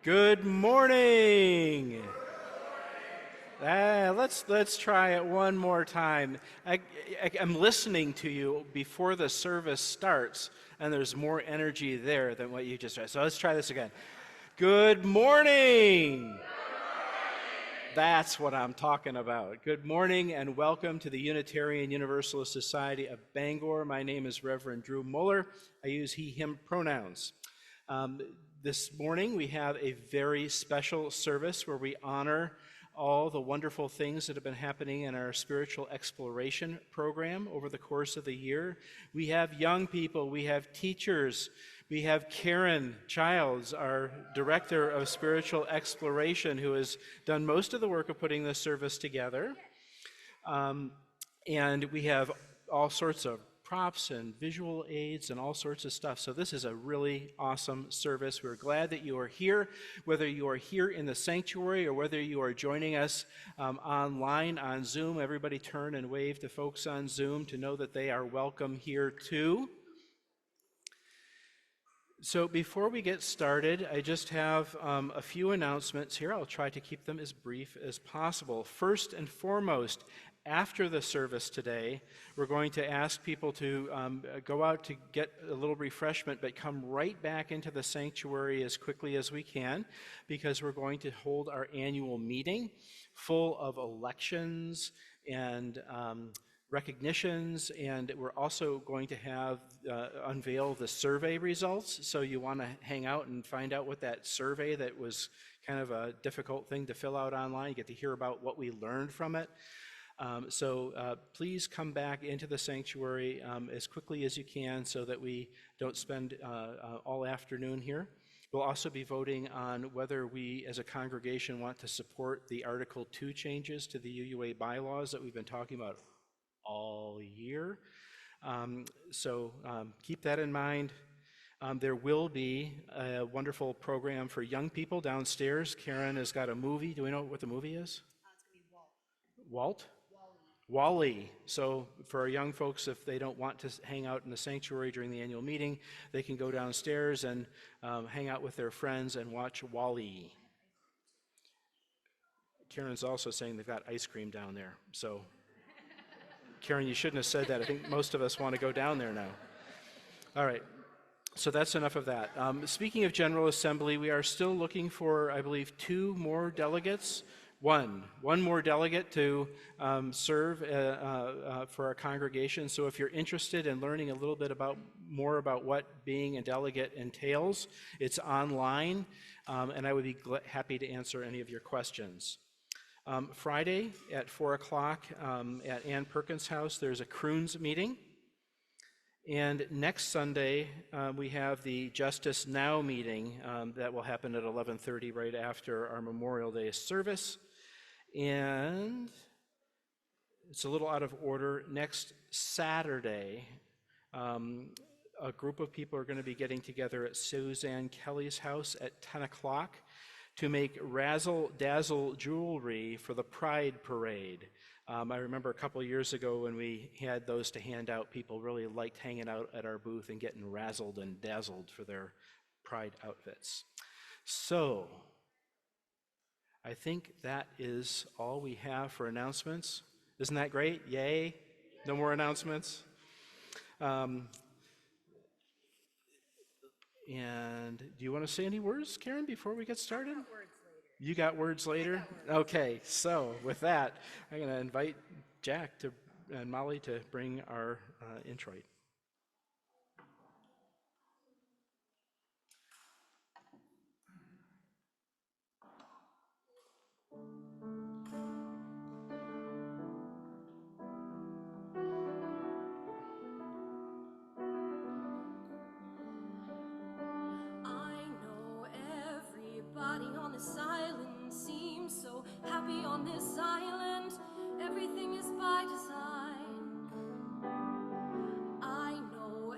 Good morning. Let's try it one more time. I'm listening to you before the service starts, and there's more energy there than what you just tried. So let's try this again. Good morning. That's what I'm talking about. Good morning and welcome to the Unitarian Universalist Society of Bangor. My name is Reverend Drew Muller. I use he, him pronouns. This morning we have a very special service where we honor all the wonderful things that have been happening in our spiritual exploration program over the course of the year. We have young people, we have teachers, we have Karen Childs, our Director of Spiritual Exploration, who has done most of the work of putting this service together. And we have all sorts of props and visual aids and all sorts of stuff. So this is a really awesome service. We're glad that you are here, whether you are here in the sanctuary or whether you are joining us online on Zoom. Everybody turn and wave to folks on Zoom to know that they are welcome here too. So before we get started, I just have a few announcements here. I'll try to keep them as brief as possible. First and foremost, after the service today, we're going to ask people to go out to get a little refreshment, but come right back into the sanctuary as quickly as we can, because we're going to hold our annual meeting full of elections and recognitions, and we're also going to have unveil the survey results. So you want to hang out and find out what that survey that was kind of a difficult thing to fill out online, you get to hear about what we learned from it. So please come back into the sanctuary as quickly as you can so that we don't spend all afternoon here. We'll also be voting on whether we as a congregation want to support the Article 2 changes to the UUA bylaws that we've been talking about all year. So keep that in mind. There will be a wonderful program for young people downstairs. Karen has got a movie. Do we know what the movie is? It's going to be Walt? Wally. Wally. So for our young folks, if they don't want to hang out in the sanctuary during the annual meeting, they can go downstairs and hang out with their friends and watch Wally. Karen's also saying they've got ice cream down there. So Karen, you shouldn't have said that. I think most of us want to go down there now. All right. So that's enough of that. Speaking of General Assembly, we are still looking for, I believe, 2 more delegates. One more delegate to serve for our congregation. So if you're interested in learning a little bit more about what being a delegate entails, it's online, and I would be happy to answer any of your questions. Friday at 4 o'clock at Ann Perkins' house, there's a Croons meeting. And next Sunday, we have the Justice Now meeting that will happen at 11:30 right after our Memorial Day service. And it's a little out of order. Next Saturday, a group of people are going to be getting together at Suzanne Kelly's house at 10 o'clock to make razzle-dazzle jewelry for the Pride Parade. I remember a couple of years ago when we had those to hand out, people really liked hanging out at our booth and getting razzled and dazzled for their Pride outfits. So, I think that is all we have for announcements. Isn't that great? Yay! No more announcements. And do you want to say any words, Karen, before we get started? You got words later? Okay, so with that, I'm going to invite Jack and Molly to bring our introit. This island seems so happy on this island. Everything is by design. I know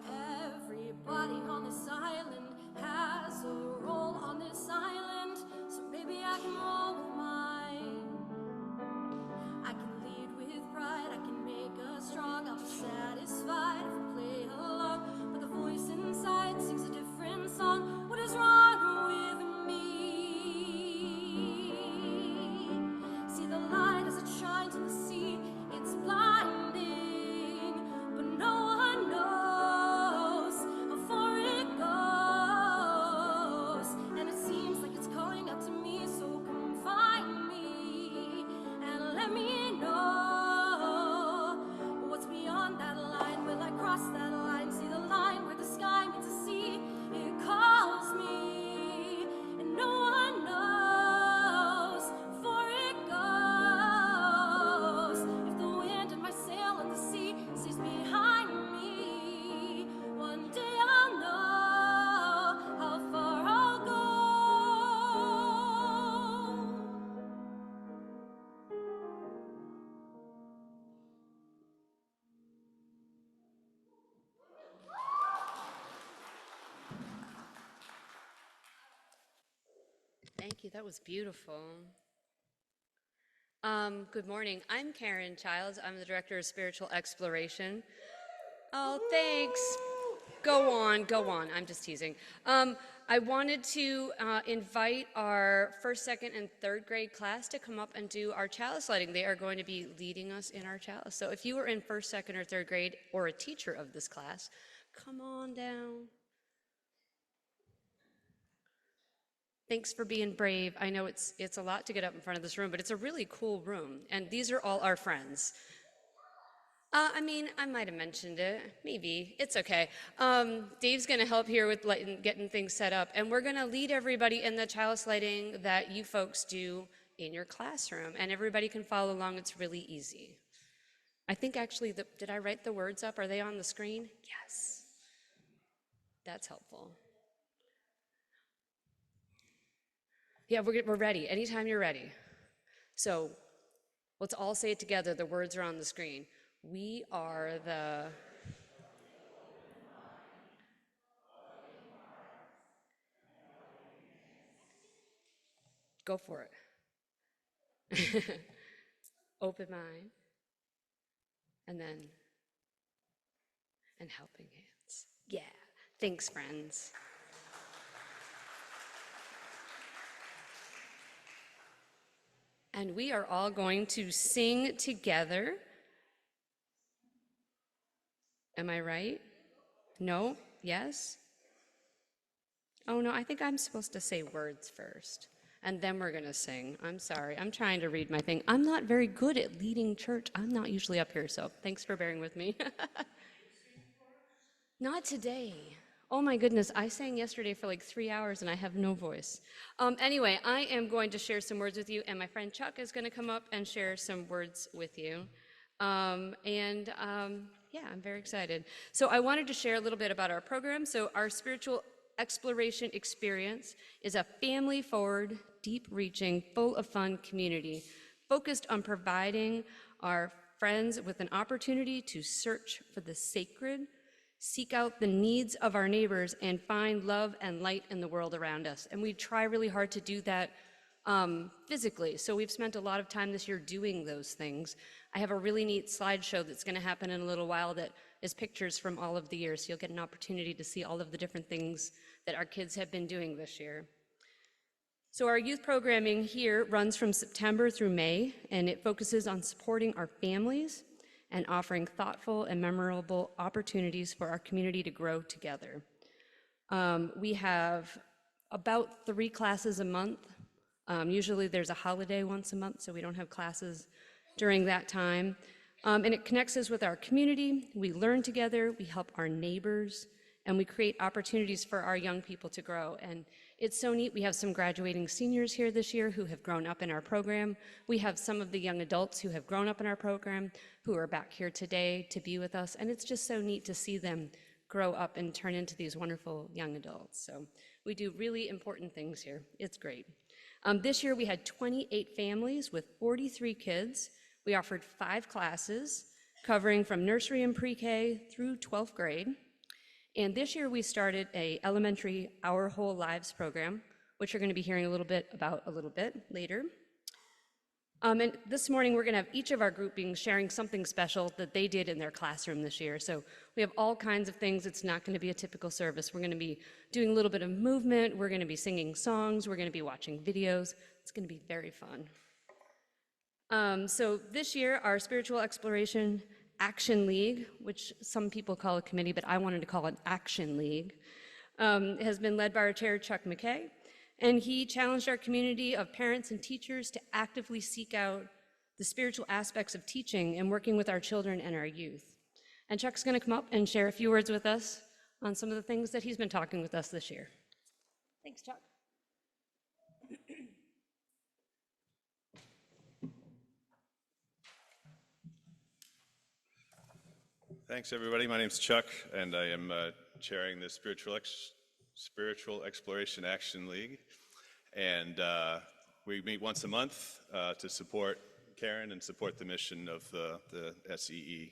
everybody on this island has a role on this island, so maybe I can roll with mine. I can lead with pride, I can make us strong. I'll be satisfied if we play along, but the voice inside sings a different song. What is wrong with me? Thank you. That was beautiful. Good morning. I'm Karen Childs. I'm the Director of Spiritual Exploration. Oh, thanks. Go on, go on. I'm just teasing. I wanted to invite our first, second, and third grade class to come up and do our chalice lighting. They are going to be leading us in our chalice. So if you were in first, second, or third grade or a teacher of this class, come on down. Thanks for being brave. I know it's a lot to get up in front of this room, but it's a really cool room. And these are all our friends. I mean, I might have mentioned it. Maybe. It's okay. Dave's going to help here with getting things set up. And we're going to lead everybody in the chalice lighting that you folks do in your classroom. And everybody can follow along. It's really easy. I think actually, did I write the words up? Are they on the screen? Yes. That's helpful. Yeah, we're ready. Anytime you're ready. So let's all say it together. The words are on the screen. We are the... Go for it. Open mind. And then... and helping hands. Yeah. Thanks, friends. And we are all going to sing together. Am I right? No? Yes? Oh, no, I think I'm supposed to say words first, and then we're going to sing. I'm sorry. I'm trying to read my thing. I'm not very good at leading church. I'm not usually up here, so thanks for bearing with me. Not today. Oh my goodness, I sang yesterday for like 3 hours and I have no voice. Anyway, I am going to share some words with you, and my friend Chuck is going to come up and share some words with you. Yeah, I'm very excited. So I wanted to share a little bit about our program. So our spiritual exploration experience is a family-forward, deep-reaching, full of fun community focused on providing our friends with an opportunity to search for the sacred, seek out the needs of our neighbors, and find love and light in the world around us. And we try really hard to do that physically. So we've spent a lot of time this year doing those things. I have a really neat slideshow that's going to happen in a little while that is pictures from all of the years. So you'll get an opportunity to see all of the different things that our kids have been doing this year. So our youth programming here runs from September through May, and it focuses on supporting our families and offering thoughtful and memorable opportunities for our community to grow together. We have about 3 classes a month. Usually there's a holiday once a month, so we don't have classes during that time. And it connects us with our community. We learn together, we help our neighbors, and we create opportunities for our young people to grow. And it's so neat. We have some graduating seniors here this year who have grown up in our program. We have some of the young adults who have grown up in our program who are back here today to be with us. And it's just so neat to see them grow up and turn into these wonderful young adults. So we do really important things here. It's great. This year we had 28 families with 43 kids. We offered 5 classes covering from nursery and pre-K through 12th grade. And this year we started a elementary Our Whole Lives program, which you're going to be hearing a little bit about a little bit later. And this morning we're going to have each of our groupings sharing something special that they did in their classroom this year. So we have all kinds of things. It's not going to be a typical service. We're going to be doing a little bit of movement. We're going to be singing songs. We're going to be watching videos. It's going to be very fun. So this year, our Spiritual Exploration Action League, which some people call a committee, but I wanted to call it Action League, has been led by our chair, Chuck McKay. And he challenged our community of parents and teachers to actively seek out the spiritual aspects of teaching and working with our children and our youth. And Chuck's going to come up and share a few words with us on some of the things that he's been talking with us this year. Thanks, Chuck. Thanks, everybody. My name's Chuck, and I am chairing the Spiritual Exploration Action League. And we meet once a month to support Karen and support the mission of the SEE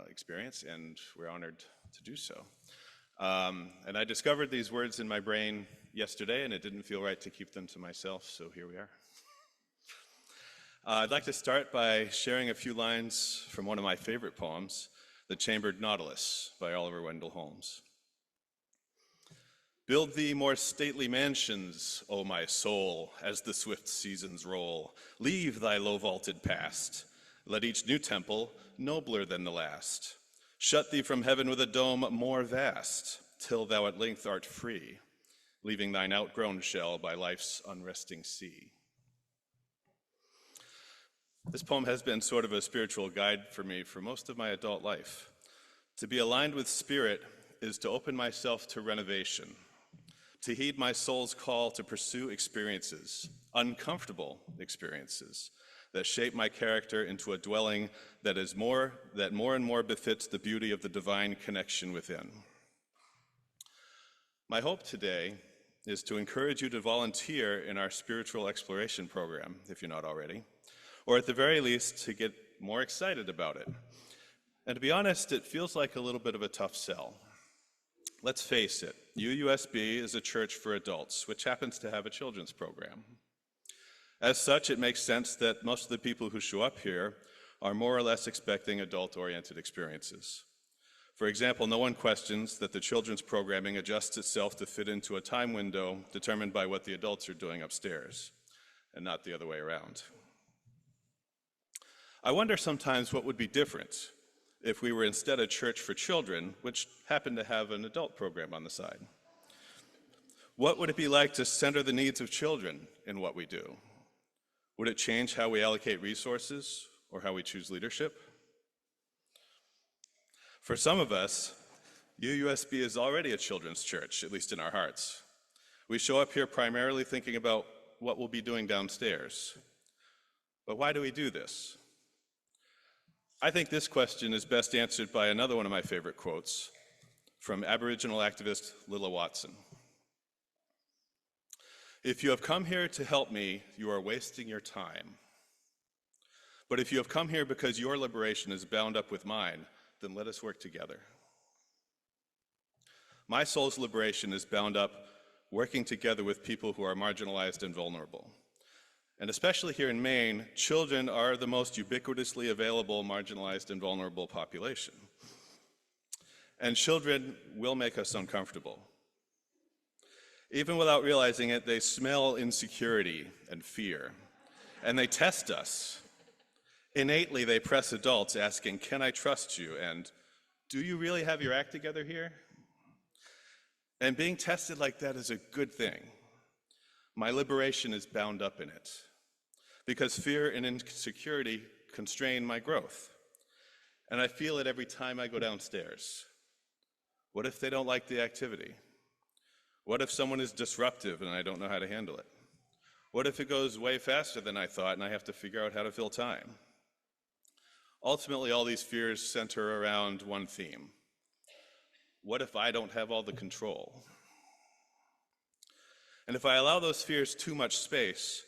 experience, and we're honored to do so. And I discovered these words in my brain yesterday, and it didn't feel right to keep them to myself, so here we are. I'd like to start by sharing a few lines from one of my favorite poems, The Chambered Nautilus by Oliver Wendell Holmes. Build thee more stately mansions, O my soul, as the swift seasons roll. Leave thy low-vaulted past. Let each new temple nobler than the last. Shut thee from heaven with a dome more vast, till thou at length art free, leaving thine outgrown shell by life's unresting sea. This poem has been sort of a spiritual guide for me for most of my adult life. To be aligned with spirit is to open myself to renovation, to heed my soul's call to pursue experiences, uncomfortable experiences, that shape my character into a dwelling that more and more befits the beauty of the divine connection within. My hope today is to encourage you to volunteer in our spiritual exploration program, if you're not already, or at the very least to get more excited about it. And to be honest, it feels like a little bit of a tough sell. Let's face it, UUSB is a church for adults, which happens to have a children's program. As such, it makes sense that most of the people who show up here are more or less expecting adult-oriented experiences. For example, no one questions that the children's programming adjusts itself to fit into a time window determined by what the adults are doing upstairs, and not the other way around. I wonder sometimes what would be different if we were instead a church for children, which happened to have an adult program on the side. What would it be like to center the needs of children in what we do? Would it change how we allocate resources or how we choose leadership? For some of us, UUSB is already a children's church, at least in our hearts. We show up here primarily thinking about what we'll be doing downstairs. But why do we do this? I think this question is best answered by another one of my favorite quotes from Aboriginal activist Lilla Watson. If you have come here to help me, you are wasting your time. But if you have come here because your liberation is bound up with mine, then let us work together. My soul's liberation is bound up working together with people who are marginalized and vulnerable. And especially here in Maine, children are the most ubiquitously available marginalized and vulnerable population. And children will make us uncomfortable. Even without realizing it, they smell insecurity and fear, and they test us. Innately, they press adults asking, "Can I trust you?" and "Do you really have your act together here?" And being tested like that is a good thing. My liberation is bound up in it, because fear and insecurity constrain my growth. And I feel it every time I go downstairs. What if they don't like the activity? What if someone is disruptive and I don't know how to handle it? What if it goes way faster than I thought and I have to figure out how to fill time? Ultimately, all these fears center around one theme. What if I don't have all the control? And if I allow those fears too much space,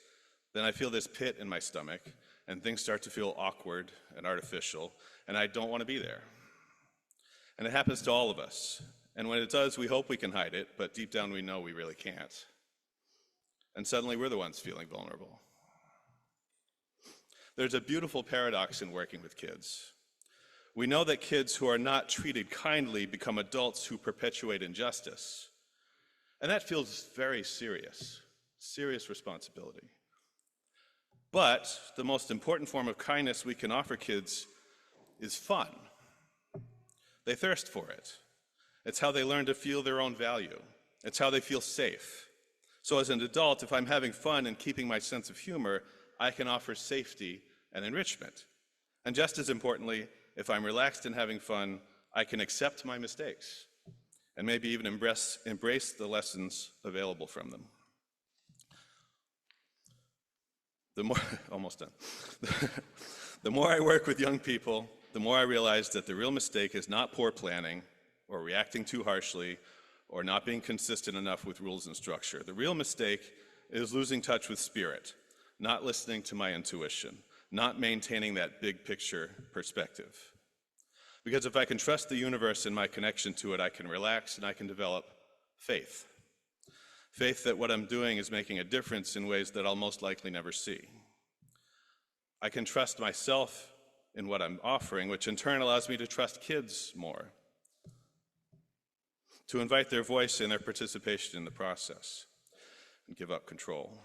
then I feel this pit in my stomach, and things start to feel awkward and artificial, and I don't want to be there. And it happens to all of us. And when it does, we hope we can hide it, but deep down we know we really can't. And suddenly we're the ones feeling vulnerable. There's a beautiful paradox in working with kids. We know that kids who are not treated kindly become adults who perpetuate injustice. And that feels very serious responsibility. But the most important form of kindness we can offer kids is fun. They thirst for it. It's how they learn to feel their own value. It's how they feel safe. So as an adult, if I'm having fun and keeping my sense of humor, I can offer safety and enrichment. And just as importantly, if I'm relaxed and having fun, I can accept my mistakes and maybe even embrace the lessons available from them. Almost done. The more I work with young people, the more I realize that the real mistake is not poor planning or reacting too harshly or not being consistent enough with rules and structure. The real mistake is losing touch with spirit, not listening to my intuition, not maintaining that big picture perspective. Because if I can trust the universe and my connection to it, I can relax and I can develop faith. Faith that what I'm doing is making a difference in ways that I'll most likely never see. I can trust myself in what I'm offering, which in turn allows me to trust kids more, to invite their voice and their participation in the process, and give up control.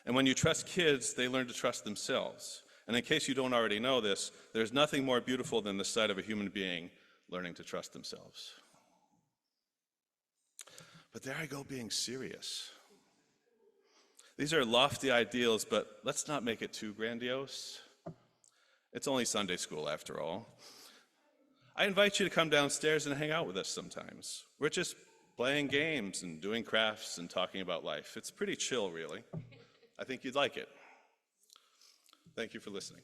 And when you trust kids, they learn to trust themselves. And in case you don't already know this, there's nothing more beautiful than the sight of a human being learning to trust themselves. But there I go being serious. These are lofty ideals, but let's not make it too grandiose. It's only Sunday school after all. I invite you to come downstairs and hang out with us sometimes. We're just playing games and doing crafts and talking about life. It's pretty chill, really. I think you'd like it. Thank you for listening.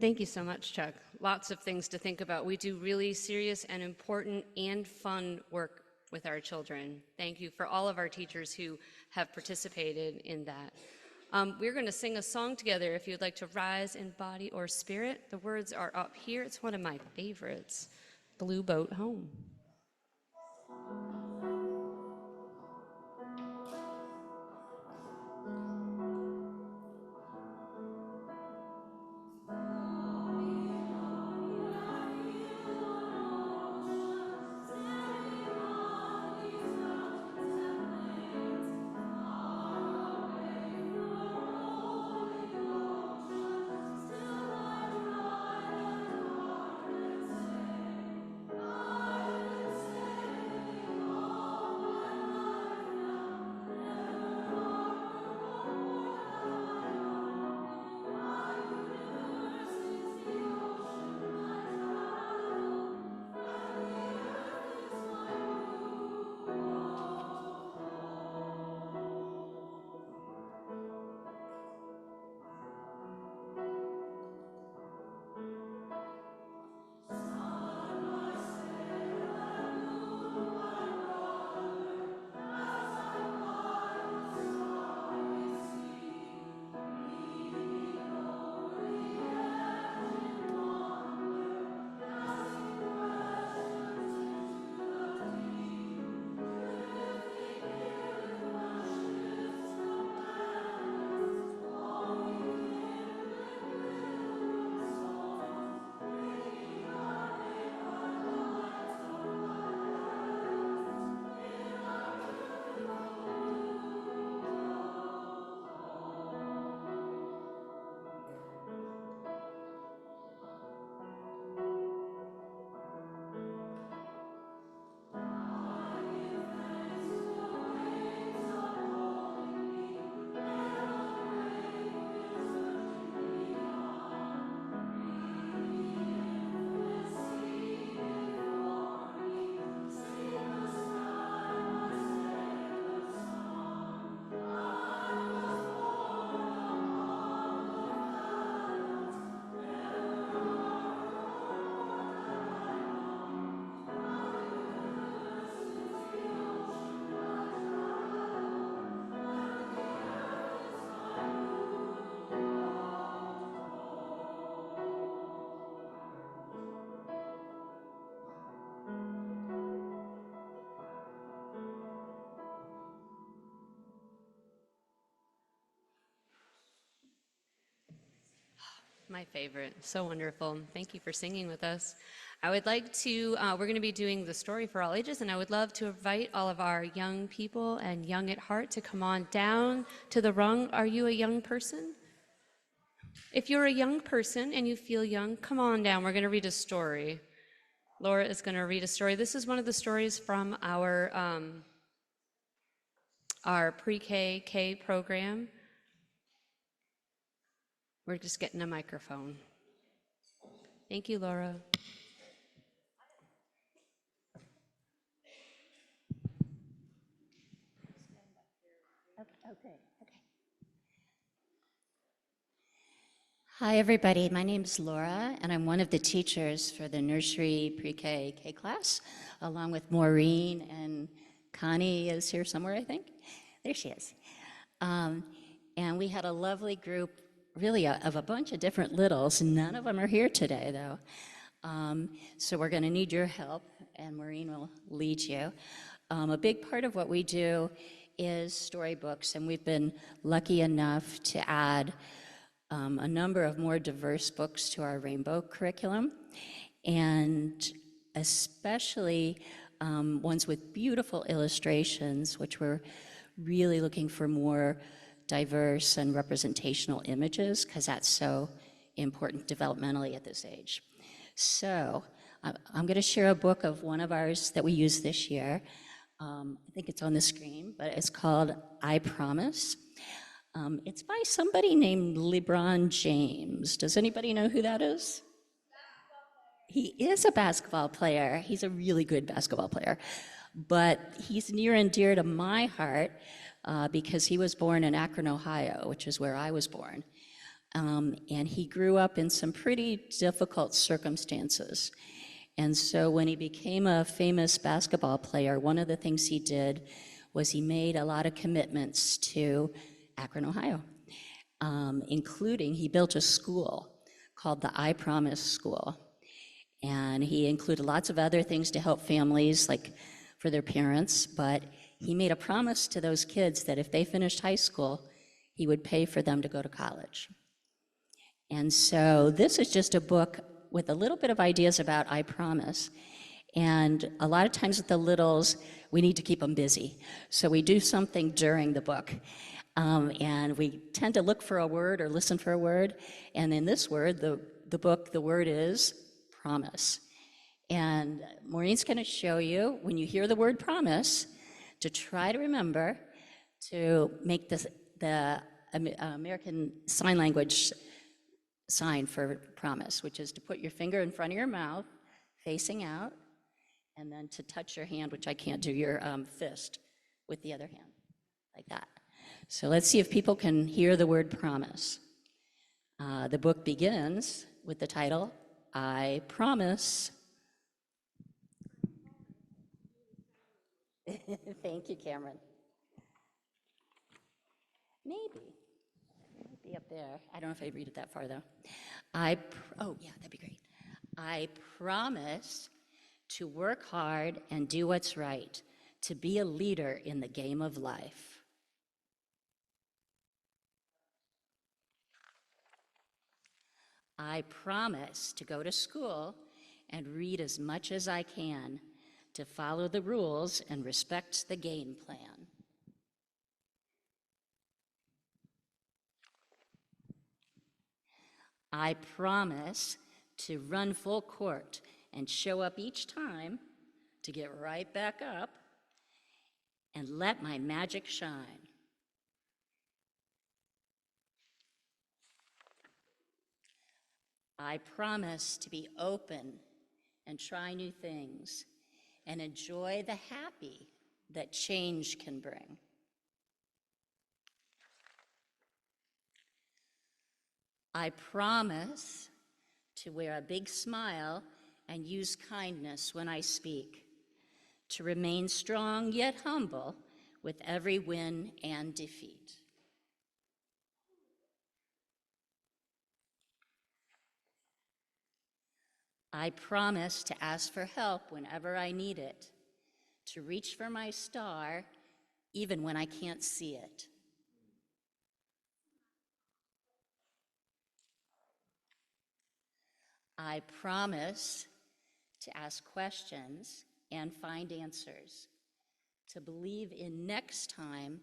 Thank you so much, Chuck. Lots of things to think about. We do really serious and important and fun work with our children. Thank you for all of our teachers who have participated in that. We're going to sing a song together if you'd like to rise in body or spirit. The words are up here. It's one of my favorites, Blue Boat Home. My favorite. So wonderful. Thank you for singing with us. I would like to, we're going to be doing the story for all ages, and I would love to invite all of our young people and young at heart to come on down to the rung. Are you a young person? If you're a young person and you feel young, come on down. We're going to read a story. Laura is going to read a story. This is one of the stories from our pre-K K program. We're just getting a microphone. Thank you, Laura. Okay. Hi, everybody. My name is Laura, and I'm one of the teachers for the nursery pre-K K class, along with Maureen and Connie is here somewhere, I think. There she is. And we had a lovely group, really of a bunch of different littles. None of them are here today, though. So we're going to need your help, and Maureen will lead you. A big part of what we do is storybooks, and we've been lucky enough to add a number of more diverse books to our rainbow curriculum, and especially ones with beautiful illustrations, which we're really looking for more diverse and representational images, because that's so important developmentally at this age. So I'm going to share a book of one of ours that we used this year. I think it's on the screen, but it's called I Promise. It's by somebody named LeBron James. Does anybody know who that is? He is a basketball player. He's a really good basketball player. But he's near and dear to my heart because he was born in Akron, Ohio, which is where I was born. And he grew up in some pretty difficult circumstances. And so when he became a famous basketball player, one of the things he did was he made a lot of commitments to Akron, Ohio, including he built a school called the I Promise School. And he included lots of other things to help families, like for their parents, but he made a promise to those kids that if they finished high school, he would pay for them to go to college. And so this is just a book with a little bit of ideas about I Promise. And a lot of times with the littles, we need to keep them busy. So we do something during the book. And we tend to look for a word or listen for a word. And in this word, the book, the word is promise. And Maureen's going to show you, when you hear the word promise, to try to remember to make the American Sign Language sign for promise, which is to put your finger in front of your mouth, facing out, and then to touch your hand, which I can't do, your fist with the other hand, like that. So let's see if people can hear the word promise. The book begins with the title, I Promise. Thank you, Cameron. Maybe. It might be up there. I don't know if I read it that far, though. Oh, yeah, that'd be great. I promise to work hard and do what's right, to be a leader in the game of life. I promise to go to school and read as much as I can, to follow the rules and respect the game plan. I promise to run full court and show up each time, to get right back up and let my magic shine. I promise to be open and try new things and enjoy the happy that change can bring. I promise to wear a big smile and use kindness when I speak, to remain strong yet humble with every win and defeat. I promise to ask for help whenever I need it, to reach for my star even when I can't see it. I promise to ask questions and find answers, to believe in next time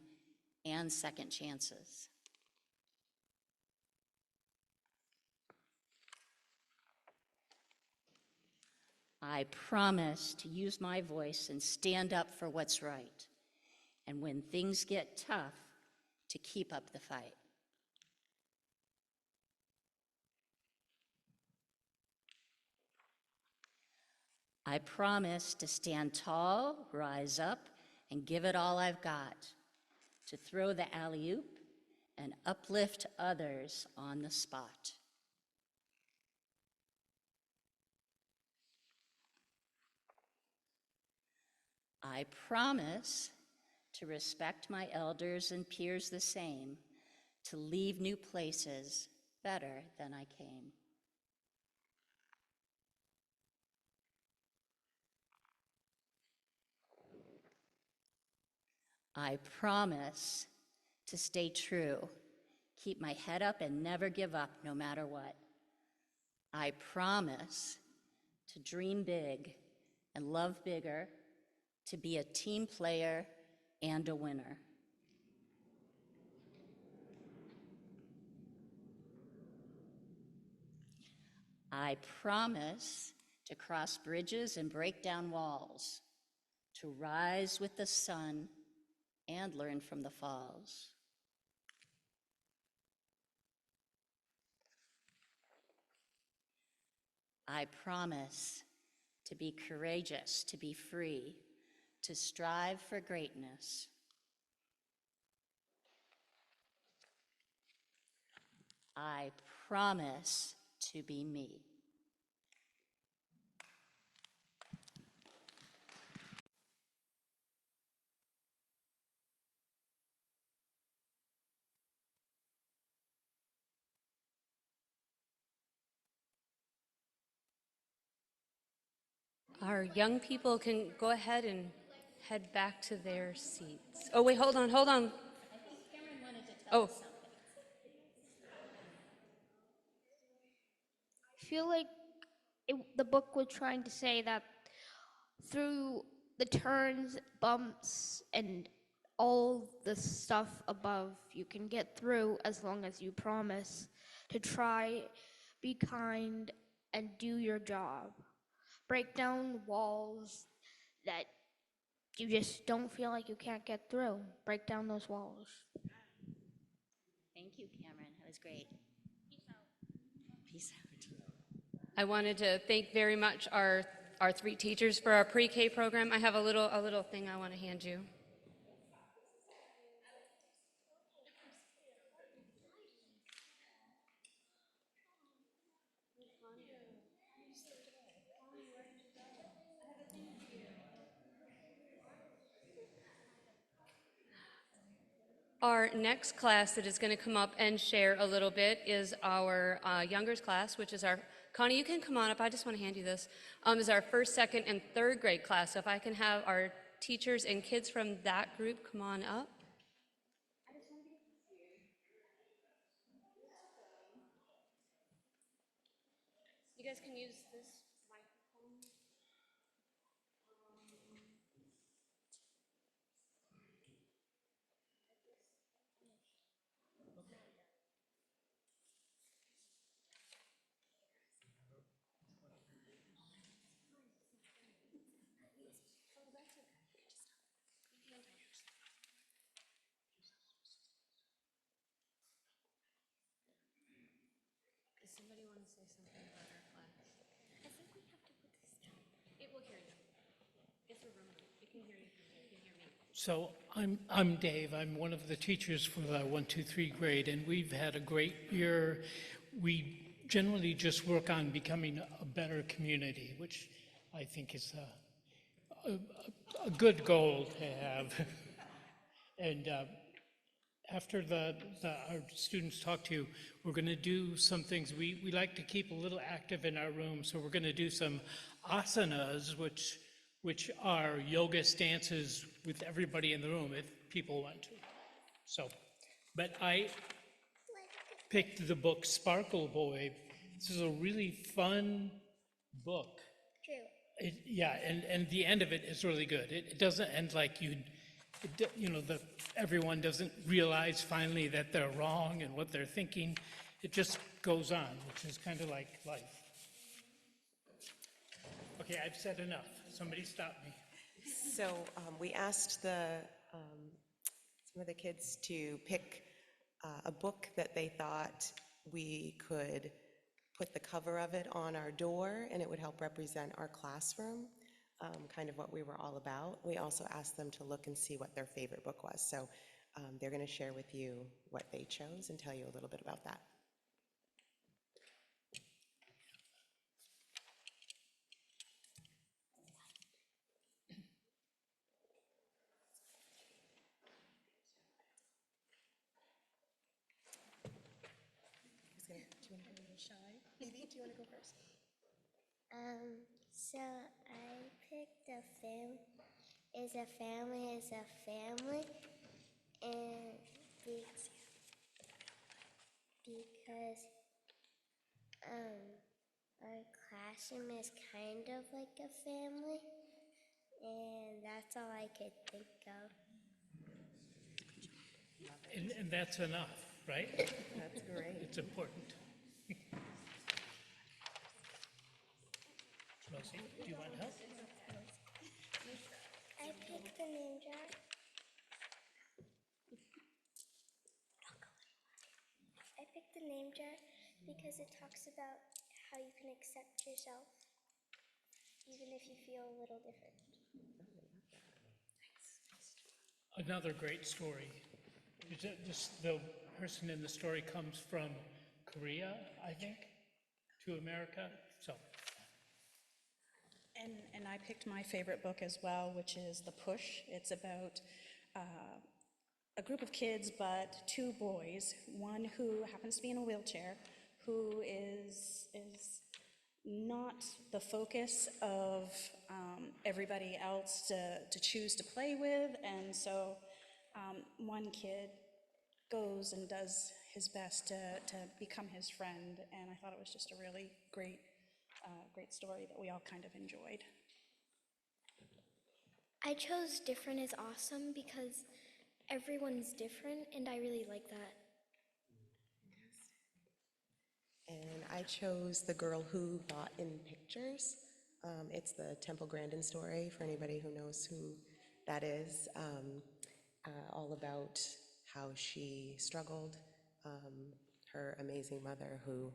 and second chances. I promise to use my voice and stand up for what's right, and when things get tough, to keep up the fight. I promise to stand tall, rise up, and give it all I've got, to throw the alley-oop and uplift others on the spot. I I promise to respect my elders and peers the same, to leave new places better than I came. I promise to stay true, keep my head up and never give up no matter what. I promise to dream big and love bigger, to be a team player and a winner. I promise to cross bridges and break down walls, to rise with the sun and learn from the falls. I promise to be courageous, to be free, to strive for greatness. I promise to be me. Our young people can go ahead and head back to their seats. Oh, wait, hold on, hold on. Oh, I feel like the book was trying to say that through the turns, bumps, and all the stuff above, you can get through as long as you promise to try, be kind, and do your job. Break down walls that you just don't feel like you can't get through. Break down those walls. Thank you, Cameron. That was great. Peace out. I wanted to thank very much our three teachers for our pre-K program. I have a little thing I want to hand you. Our next class that is going to come up and share a little bit is our youngers class, which is our, Connie, you can come on up. I just want to hand you this. Is our first, second, and third grade class. So if I can have our teachers and kids from that group come on up. You guys can use this microphone. Does somebody want to say something about our class? I think we have to put this down. It will hear you. It's a room. It can hear you. It can hear me. So I'm Dave. I'm one of the teachers for the 1, 2, 3 grade, and we've had a great year. We generally just work on becoming a better community, which I think is a good goal to have. And after our students talk to you, we're going to do some things. We like to keep a little active in our room, so we're going to do some asanas, which are yoga stances with everybody in the room if people want to. So, but I picked the book Sparkle Boy. This is a really fun book. True. Yeah, and the end of it is really good. It doesn't end like everyone doesn't realize finally that they're wrong and what they're thinking. It just goes on, which is kind of like life. Okay, I've said enough. Somebody stop me. So we asked some of the kids to pick a book that they thought we could put the cover of it on our door and it would help represent our classroom, kind of what we were all about. We also asked them to look and see what their favorite book was. So they're going to share with you what they chose and tell you a little bit about that. Do you want to go a little shy? Evie, do you want to go first? So I picked a family is a family, and because our classroom is kind of like a family, and that's all I could think of. And that's enough, right? That's great. It's important. Rosie, do you want help? I picked the name jar. I picked the name jar because it talks about how you can accept yourself, even if you feel a little different. Another great story. The person in the story comes from Korea, I think, to America. So, And I picked my favorite book as well, which is The Push. It's about a group of kids, but two boys, one who happens to be in a wheelchair, who is not the focus of everybody else to choose to play with, and so one kid goes and does his best to become his friend, and I thought it was just a really great story that we all kind of enjoyed. I chose different is awesome because everyone's different, and I really like that. And I chose The Girl Who Bought in Pictures. It's the Temple Grandin story, for anybody who knows who that is, all about how she struggled, her amazing mother who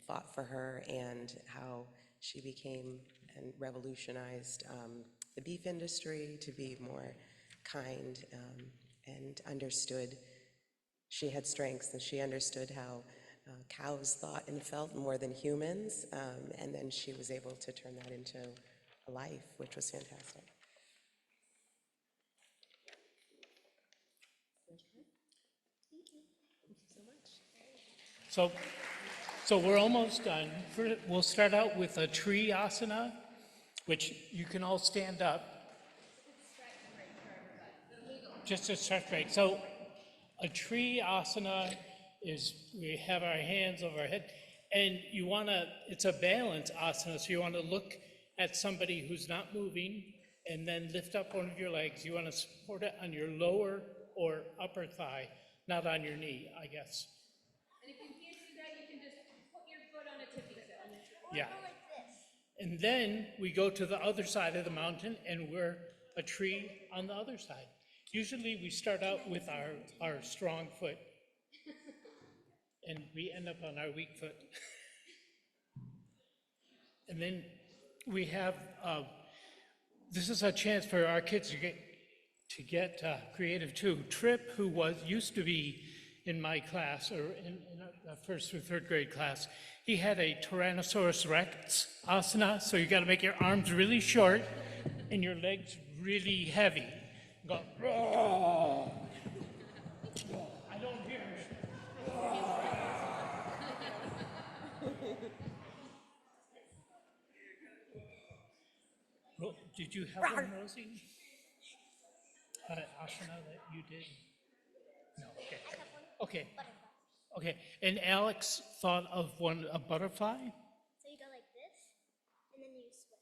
fought for her, and how she became and revolutionized the beef industry to be more kind, and understood she had strengths, and she understood how cows thought and felt more than humans, and then she was able to turn that into a life, which was fantastic. so we're almost done. We'll start out with a tree asana, which you can all stand up. Just to start straight. So a tree asana is we have our hands over our head, and it's a balance asana, so you want to look at somebody who's not moving and then lift up one of your legs. You want to support it on your lower or upper thigh, not on your knee, I guess. And if you can't do that, you can just put your foot on a tippy toe. Yeah. And then we go to the other side of the mountain and we're a tree on the other side. Usually we start out with our strong foot and we end up on our weak foot. And then we have, this is a chance for our kids to get creative too. Tripp, who used to be in my class, or in first through third grade class, he had a Tyrannosaurus Rex asana, so you gotta make your arms really short and your legs really heavy. Go, "Roar." I don't hear it. Did you have one, Rosie? Asana that you did? No, okay. Okay. Okay, and Alex thought of a butterfly? So you go like this, and then you sway.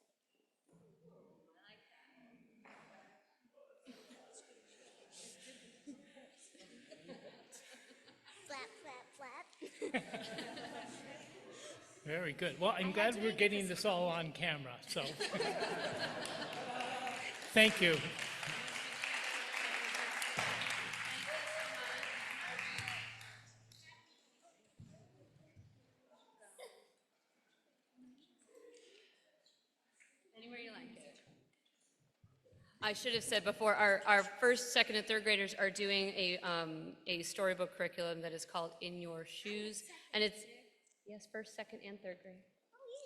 Flap, flap, flap. Very good. Well, I'm glad we're getting this all on camera, so. Thank you. Anywhere you like it. I should have said before, our first, second, and third graders are doing a storybook curriculum that is called In Your Shoes. And it's, yes, first, second, and third grade.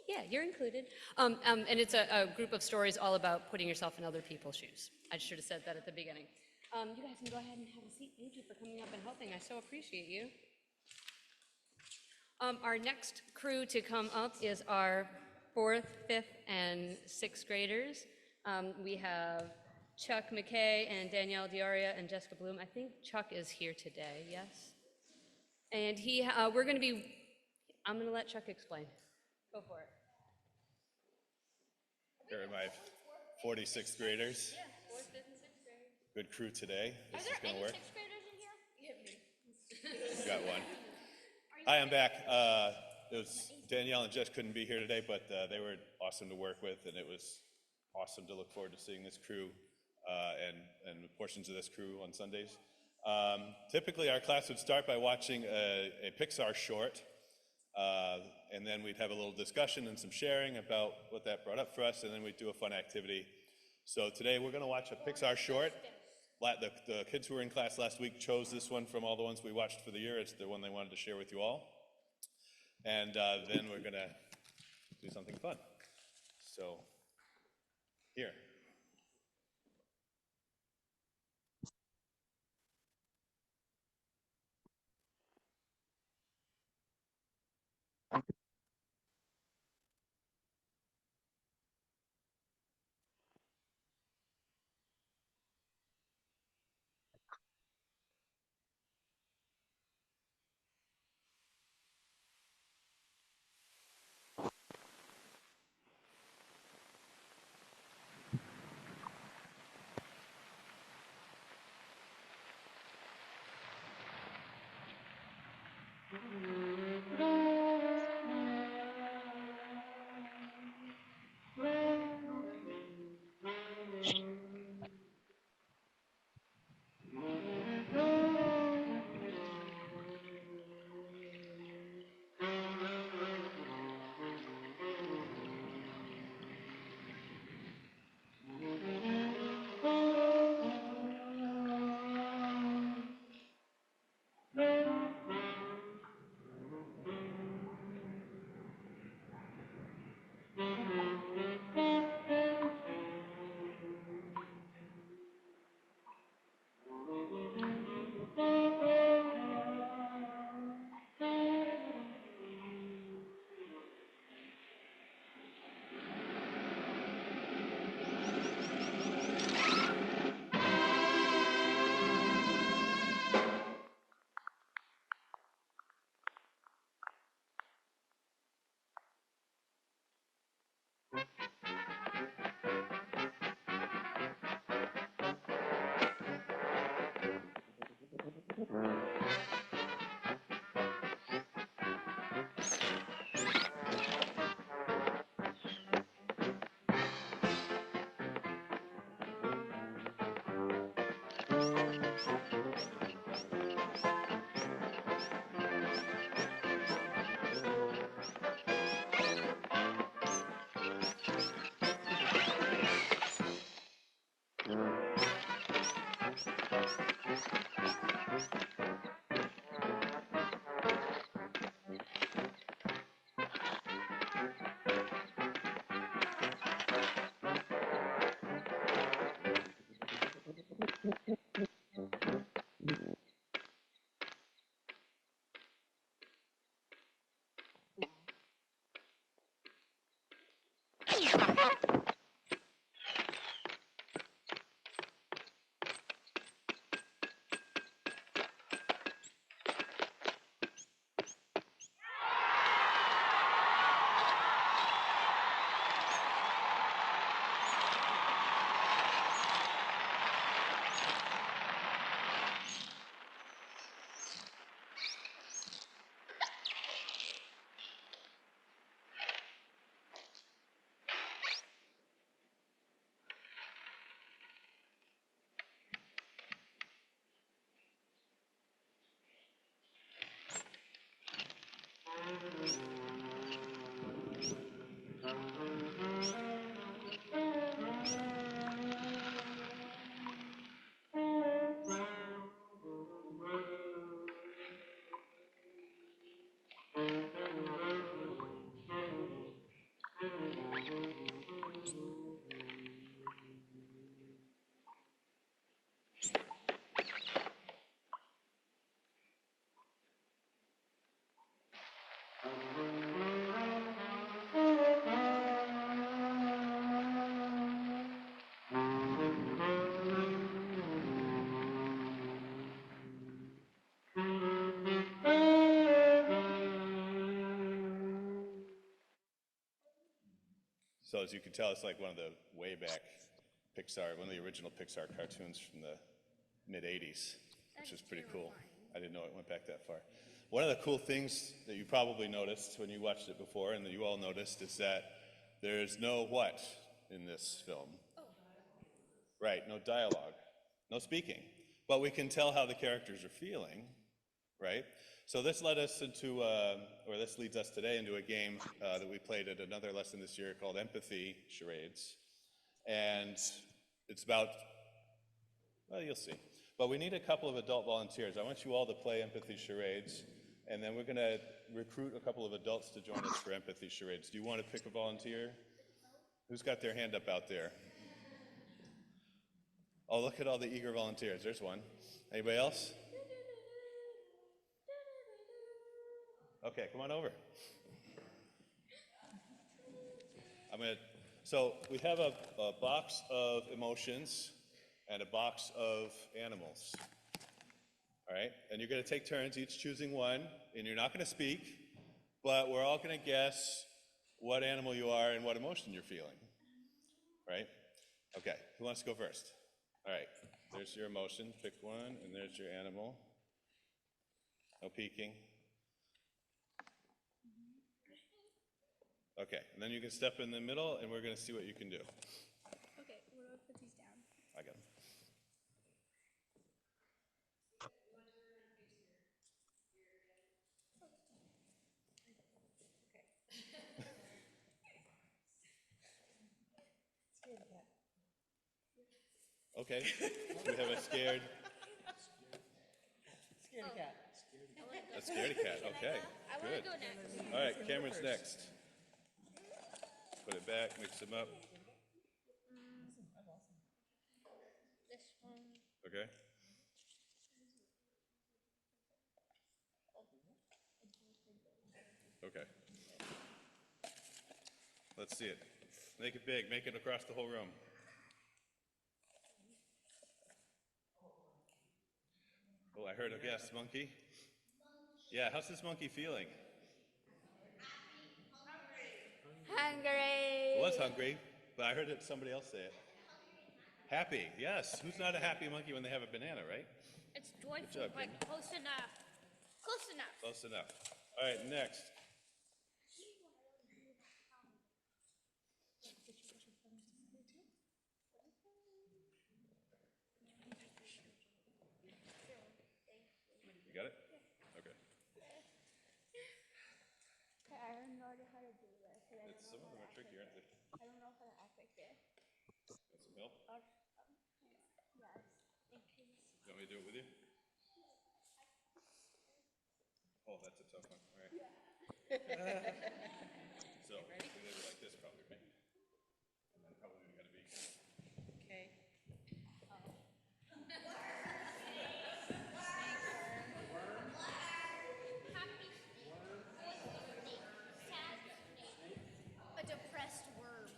Yeah, you're included. And it's a group of stories all about putting yourself in other people's shoes. I should have said that at the beginning. You guys can go ahead and have a seat. Thank you for coming up and helping. I so appreciate you. Our next crew to come up is our 4th, 5th, and 6th graders. We have Chuck McKay and Danielle Dioria and Jessica Bloom. I think Chuck is here today, yes? And we're going to be, I'm going to let Chuck explain. Go for it. Here are my 46th graders. Yeah, 4th, 5th, and 6th grade. Good crew today. This is going to work. Sixth graders in here? Got one. Hi, I'm back. It was Danielle and Jess couldn't be here today, but they were awesome to work with, and it was awesome to look forward to seeing this crew and portions of this crew on Sundays. Typically, our class would start by watching a Pixar short, and then we'd have a little discussion and some sharing about what that brought up for us, and then we'd do a fun activity. So today we're going to watch a Pixar short. The kids who were in class last week chose this one from all the ones we watched for the year. It's the one they wanted to share with you all. And then we're going to do something fun. So, here. So as you can tell, it's like one of the way back Pixar, one of the original Pixar cartoons from the mid-'80s, which is pretty cool. I didn't know it went back that far. One of the cool things that you probably noticed when you watched it before, and that you all noticed, is that there's no what in this film? Right, no dialogue, no speaking. But we can tell how the characters are feeling, right? So this led us into, or this leads us today into a game that we played at another lesson this year called Empathy Charades. And it's about, well, you'll see. But we need a couple of adult volunteers. I want you all to play Empathy Charades, and then we're going to recruit a couple of adults to join us for Empathy Charades. Do you want to pick a volunteer? Who's got their hand up out there? Oh, look at all the eager volunteers. There's one. Anybody else? Okay, come on over. So we have a box of emotions and a box of animals. All right, and you're going to take turns, each choosing one, and you're not going to speak, but we're all going to guess what animal you are and what emotion you're feeling. Right? Okay, who wants to go first? All right, there's your emotion, pick one, and there's your animal. No peeking. Okay, and then you can step in the middle, and we're going to see what you can do. Okay, where do I put these down? I got them. Okay, we have a scared. Scaredy cat. A scaredy cat, okay, I want good. to go next. All right, Cameron's next. Put it back, mix them up, This one. okay? Okay. Let's see it. Make it big, make it across the whole room. Oh, I heard a guess, monkey. Yeah, how's this monkey feeling? Hungry. It was hungry, but I heard somebody else say it. Happy, yes. Who's not a happy monkey when they have a banana, right? It's joyful, job, but close enough. Close enough. Close enough. All right, next. You got it? Okay. I don't know how to do this. Some of them are tricky, aren't they? I don't know how to act like this. Want some help? Yes. In case. You want me to do it with you? Oh, that's a tough one. All right. So, we did it like this probably, right? And then probably we gotta be. Okay. A depressed worm.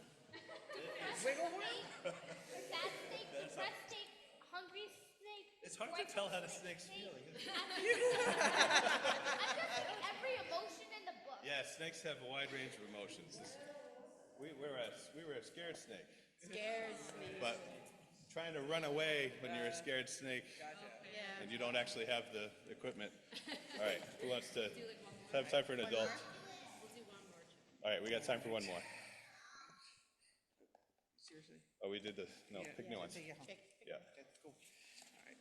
Wiggle worm? Sad snake, depressed snake, hungry snake. It's hard to tell how the snake's feeling, isn't it? I'm just every emotion in the book. Yeah, snakes have a wide range of emotions. We were a scared snake. Scared snake. But trying to run away when you're a scared snake and you don't actually have the equipment. All right, who wants to have time for an adult? All right, we got time for one more. Seriously? Oh, we did the, no, pick new ones. Take it home. Yeah. Okay, cool. All right.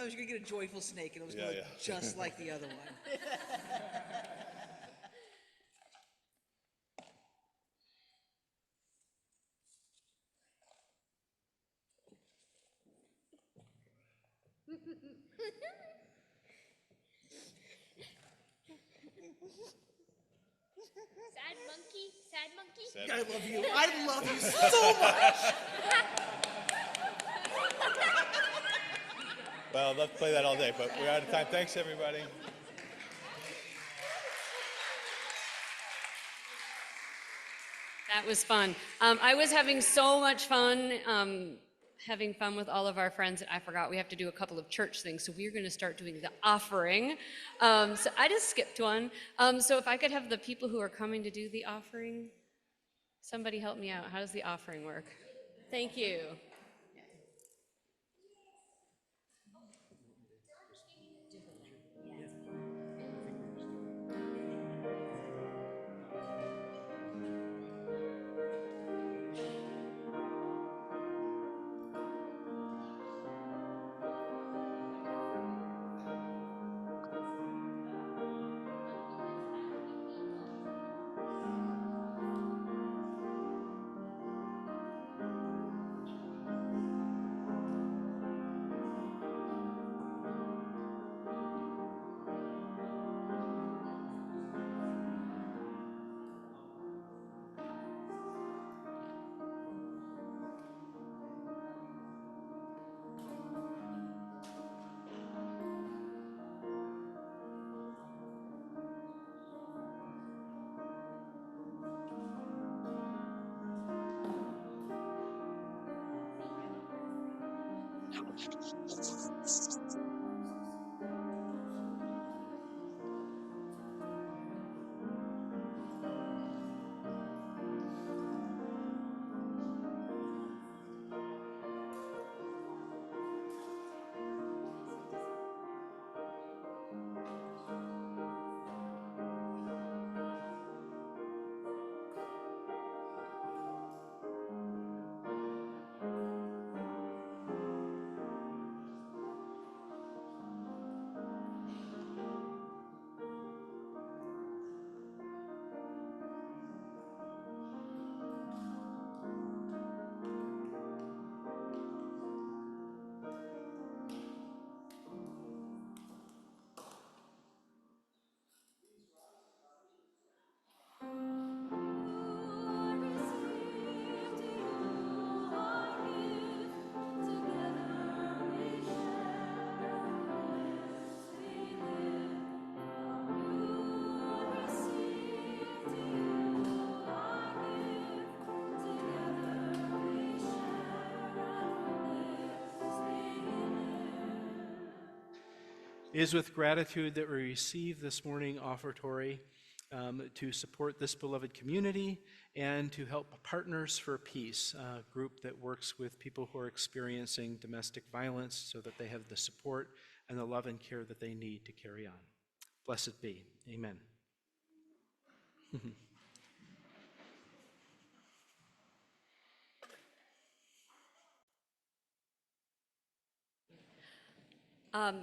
I was gonna get a joyful snake, and it was Yeah, gonna look yeah. just like the other one. Sad monkey, sad monkey. Sad- I love you. I love you so much. Well, let's play that all day, but we're out of time. Thanks, everybody. That was fun. I was having so much fun, having fun with all of our friends. I forgot we have to do a couple of church things, so we're going to start doing the offering. So I just skipped one. So if I could have the people who are coming to do the offering Somebody help me out. How does the offering work? Thank you. It is with gratitude that we receive this morning offertory to support this beloved community and to help Partners for Peace, a group that works with people who are experiencing domestic violence so that they have the support and the love and care that they need to carry on. Blessed be. Amen.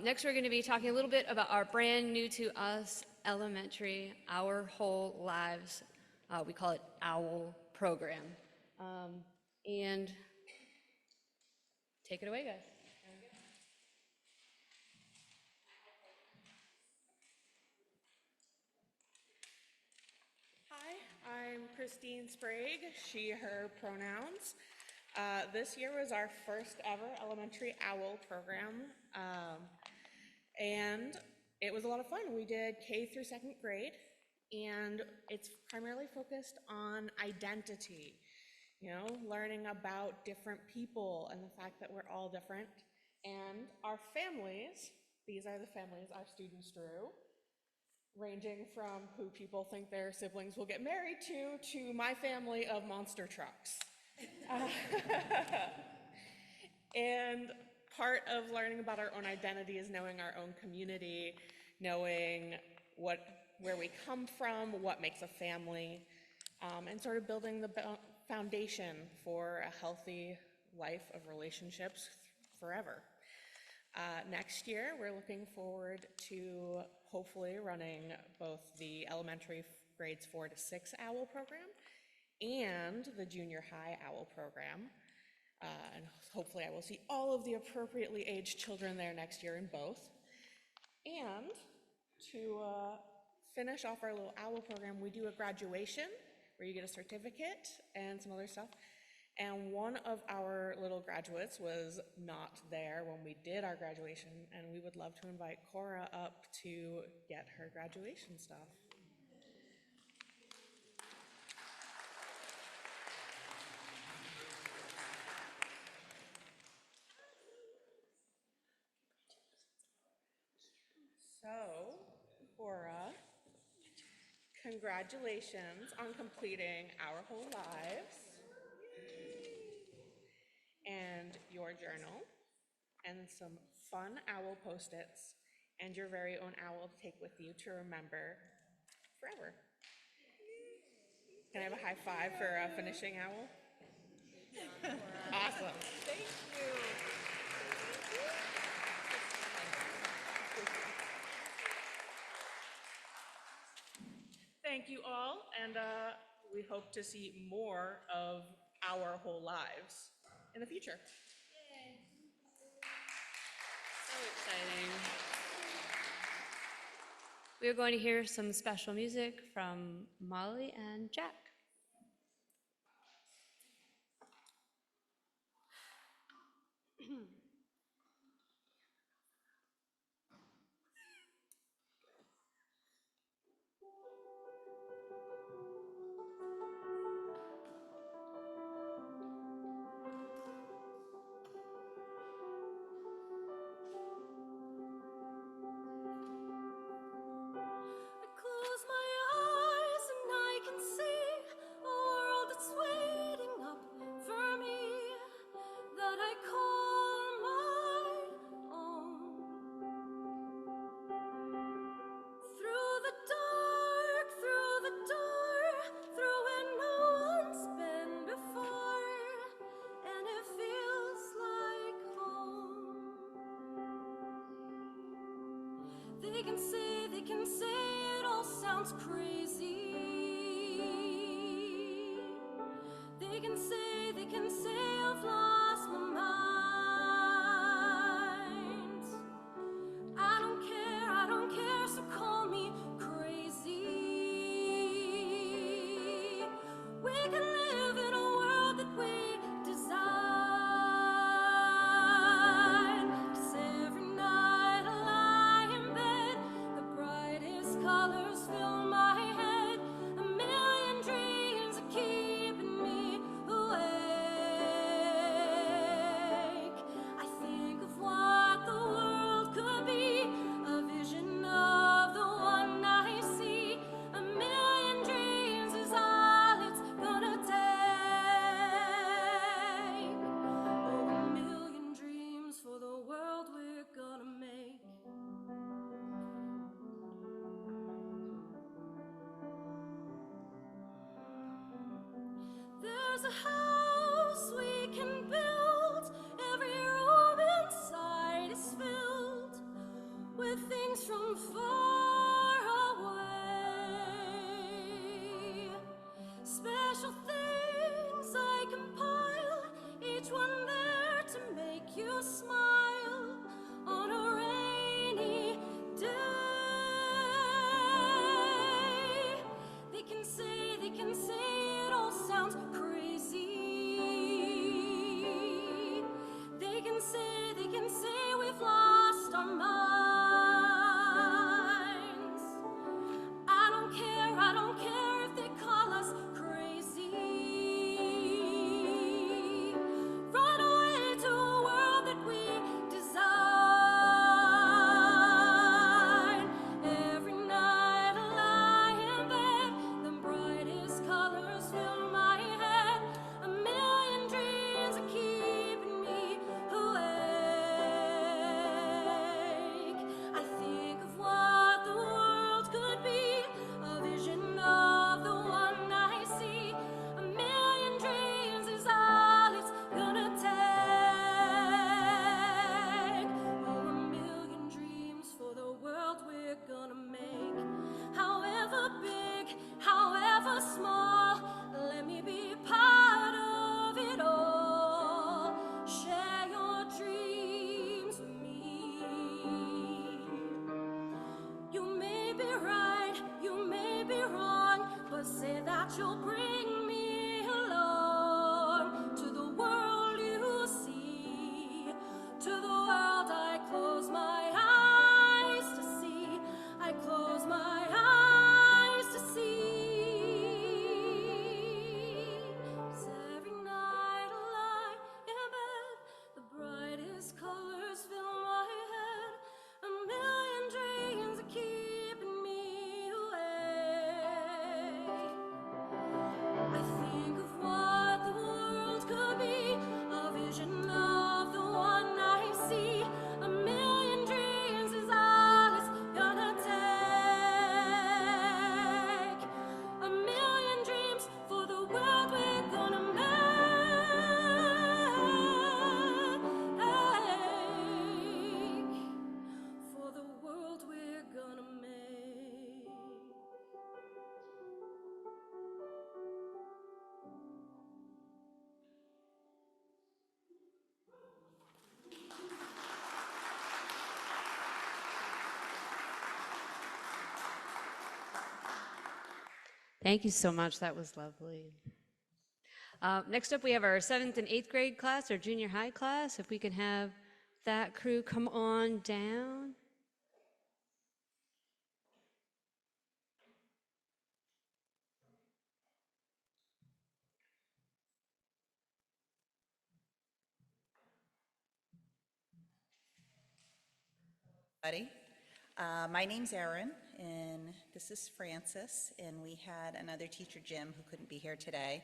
Next, we're going to be talking a little bit about our brand new to us elementary, Our Whole Lives. We call it OWL program. And take it away, guys. Hi, I'm Christine Sprague, she, her pronouns. This year was our first ever elementary OWL program, and it was a lot of fun. We did K through second grade, and it's primarily focused on identity, you know, learning about different people and the fact that we're all different. And our families, these are the families our students drew, ranging from who people think their siblings will get married to my family of monster trucks. And part of learning about our own identity is knowing our own community, knowing where we come from, what makes a family, and sort of building the foundation for a healthy life of relationships forever. Next year, we're looking forward to hopefully running both the elementary grades 4 to 6 OWL program and the junior high OWL program. And hopefully I will see all of the appropriately aged children there next year in both. And to finish off our little OWL program, we do a graduation where you get a certificate and some other stuff. And one of our little graduates was not there when we did our graduation, and we would love to invite Cora up to get her graduation stuff. So, Cora, congratulations on completing Our Whole Lives and your journal and some fun owl post-its and your very own owl to take with you to remember forever. Can I have a high five for finishing owl? Awesome. Thank you. Thank you all, and we hope to see more of Our Whole Lives in the future. So exciting. We are going to hear some special music from Molly and Jack. I close my eyes and I can see a world that's waiting up for me that I call my own. Through the dark, through the door, through where no one's been before, and it feels like home. They can say it all sounds crazy. They can say I've lost my mind. I don't care, so call me crazy. We can live in a world that we design. 'Cause every night I lie in bed, the brightest colors fill my head. A million dreams are keeping me awake. I think of what the world could be, a vision of the one I see. A million dreams is all it's gonna take. Oh, a million dreams for the world we're gonna make. There's a house we can build. Every room inside is filled with things from far away. Special things I compile, each one there to make you smile on a rainy day. They can say it all sounds crazy. They can say we've lost our minds. I don't care if they call us crazy. Run away to a world that we Thank you so much. That was lovely. Next up, we have our 7th and 8th grade class, our junior high class. If we can have that crew come on down. Buddy. My name's Erin, and this is Francis, and we had another teacher, Jim, who couldn't be here today,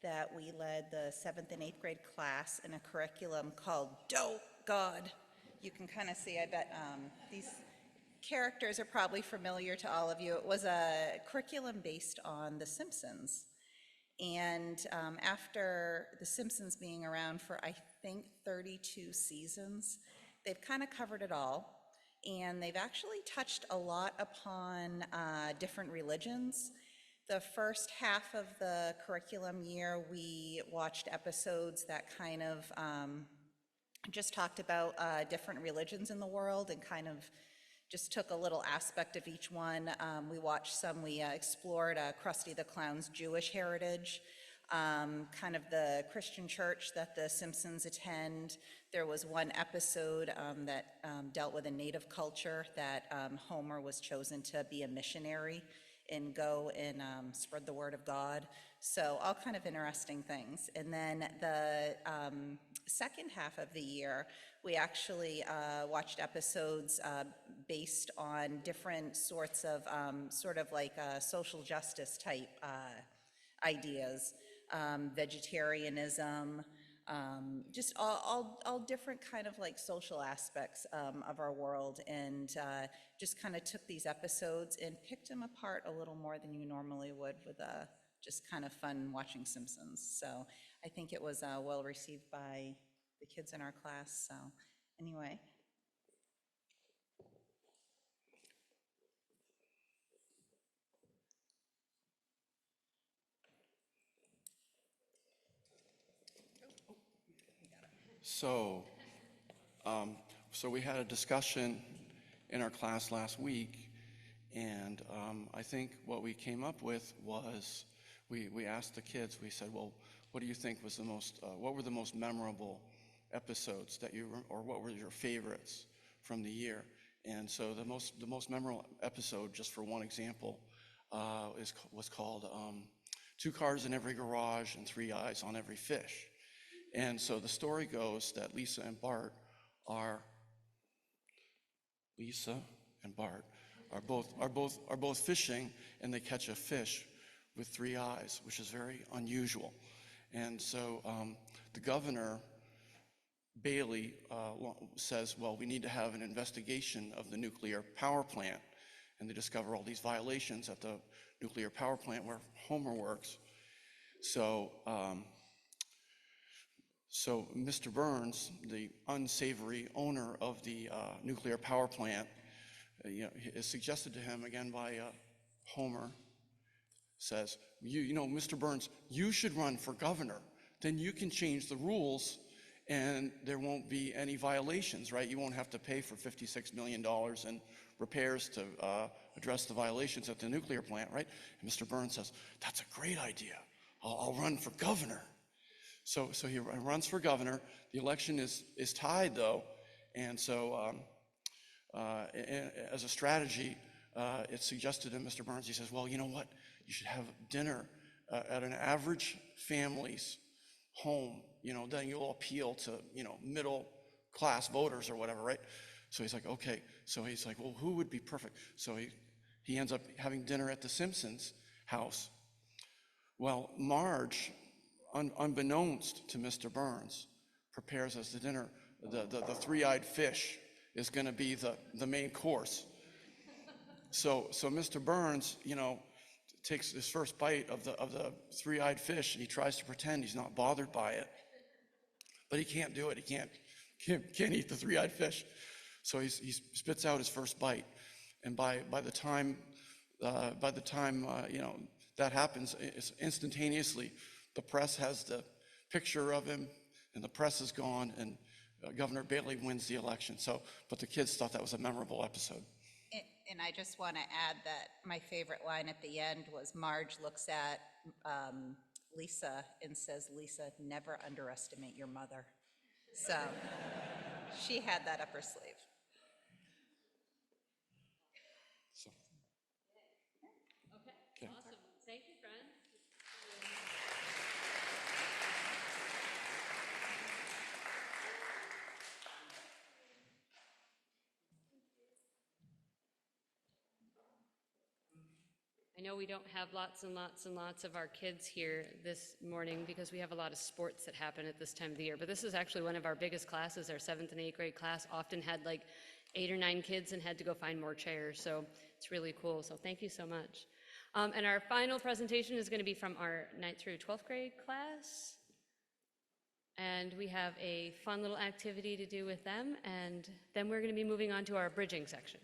that we led the 7th and 8th grade class in a curriculum called Dope God. You can kind of see, I bet these characters are probably familiar to all of you. It was a curriculum based on The Simpsons. And after The Simpsons being around for, I think, 32 seasons, they've kind of covered it all. And they've actually touched a lot upon different religions. The first half of the curriculum year, we watched episodes that kind of just talked about different religions in the world and kind of just took a little aspect of each one. We watched some, we explored Krusty the Clown's Jewish heritage, kind of the Christian church that the Simpsons attend. There was one episode that dealt with a native culture that Homer was chosen to be a missionary and go and spread the word of God. So all kind of interesting things. And then the second half of the year, we actually watched episodes based on different sorts of sort of like social justice type ideas, vegetarianism, just all different kind of like social aspects of our world, and just kind of took these episodes and picked them apart a little more than you normally would with just kind of fun watching Simpsons. So I think it was well received by the kids in our class. So anyway. So, so we had a discussion in our class last week, and I think what we came up with was we asked the kids. We said, "Well, what do you think was the most? What were the most memorable episodes that or what were your favorites from the year?" And so the most memorable episode, just for one example, was called "Two Cars in Every Garage and Three Eyes on Every Fish." And so the story goes that Lisa and Bart are both fishing, and they catch a fish with three eyes, which is very unusual. And so the governor, Bailey, says, well, we need to have an investigation of the nuclear power plant. And they discover all these violations at the nuclear power plant where Homer works. So Mr. Burns, the unsavory owner of the nuclear power plant, is suggested to him again by Homer, says, Mr. Burns, you should run for governor. Then you can change the rules and there won't be any violations, right? You won't have to pay for $56 million in repairs to address the violations at the nuclear plant, right? And Mr. Burns says, that's a great idea. I'll run for governor. So he runs for governor. The election is tied, though, and so as a strategy, it's suggested to Mr. Burns. He says, "Well, you know what? You should have dinner at an average family's home. Then you'll appeal to middle-class voters or whatever, right?" So he's like, "Okay." So he's like, "Well, who would be perfect?" So he ends up having dinner at the Simpsons' house. Well, Marge, unbeknownst to Mr. Burns, prepares as the dinner. The three-eyed fish is going to be the main course. So Mr. Burns, takes his first bite of the three-eyed fish, and he tries to pretend he's not bothered by it, but he can't do it. He can't eat the three-eyed fish. So he spits out his first bite, and by the time that happens, it's instantaneously. The press has the picture of him, and the press is gone, and Governor Bailey wins the election. But the kids thought that was a memorable episode. And I just want to add that my favorite line at the end was Marge looks at Lisa and says, "Lisa, never underestimate your mother." So she had that up her sleeve. Okay, awesome. Thank you, friends. I know we don't have lots and lots and lots of our kids here this morning because we have a lot of sports that happen at this time of the year, but this is actually one of our biggest classes. Our 7th and 8th grade class often had like 8 or 9 kids and had to go find more chairs, so it's really cool. So thank you so much. And our final presentation is going to be from our 9th through 12th grade class. And we have a fun little activity to do with them, and then we're going to be moving on to our bridging section.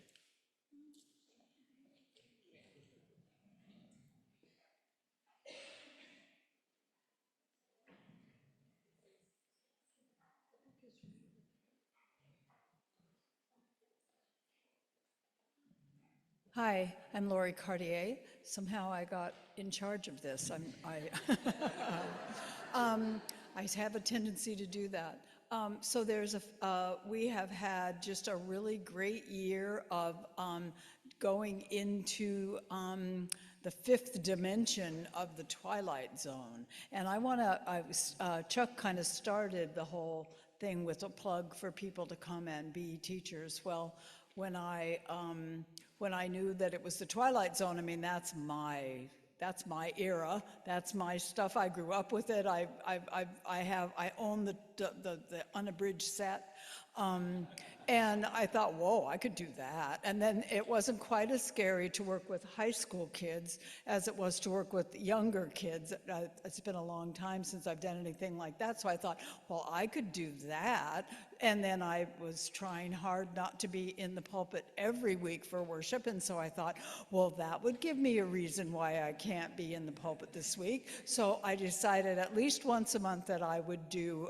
Hi, I'm Lori Cartier. Somehow I got in charge of this. I have a tendency to do that. So we have had just a really great year of going into the 5th dimension of the Twilight Zone. And Chuck kind of started the whole thing with a plug for people to come and be teachers. Well, when I knew that it was the Twilight Zone, I mean, that's my era. That's my stuff. I grew up with it. I own the unabridged set. And I thought, whoa, I could do that. And then it wasn't quite as scary to work with high school kids as it was to work with younger kids. It's been a long time since I've done anything like that. So I thought, well, I could do that. And then I was trying hard not to be in the pulpit every week for worship. And so I thought, well, that would give me a reason why I can't be in the pulpit this week. So I decided at least once a month that I would do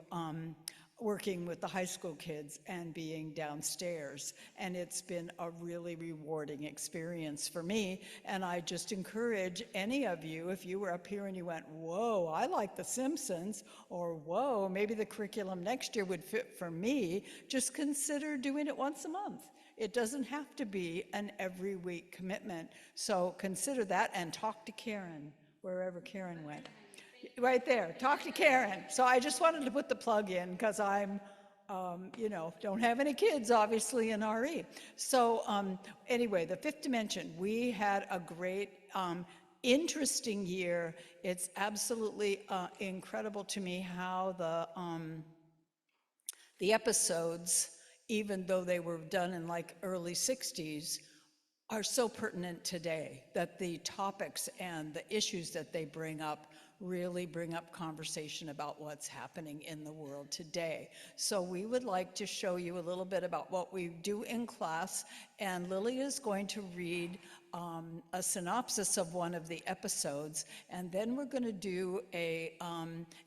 working with the high school kids and being downstairs. And it's been a really rewarding experience for me. And I just encourage any of you, if you were up here and you went, whoa, I like The Simpsons, or whoa, maybe the curriculum next year would fit for me, just consider doing it once a month. It doesn't have to be an every week commitment. So consider that and talk to Karen, wherever Karen went. Right there, talk to Karen. So I just wanted to put the plug in because I'm, don't have any kids, obviously, in RE. So anyway, the 5th dimension, we had a great, interesting year. It's absolutely incredible to me how the episodes, even though they were done in like early 60s, are so pertinent today, that the topics and the issues that they bring up really bring up conversation about what's happening in the world today. So we would like to show you a little bit about what we do in class, and Lily is going to read a synopsis of one of the episodes, and then we're going to do a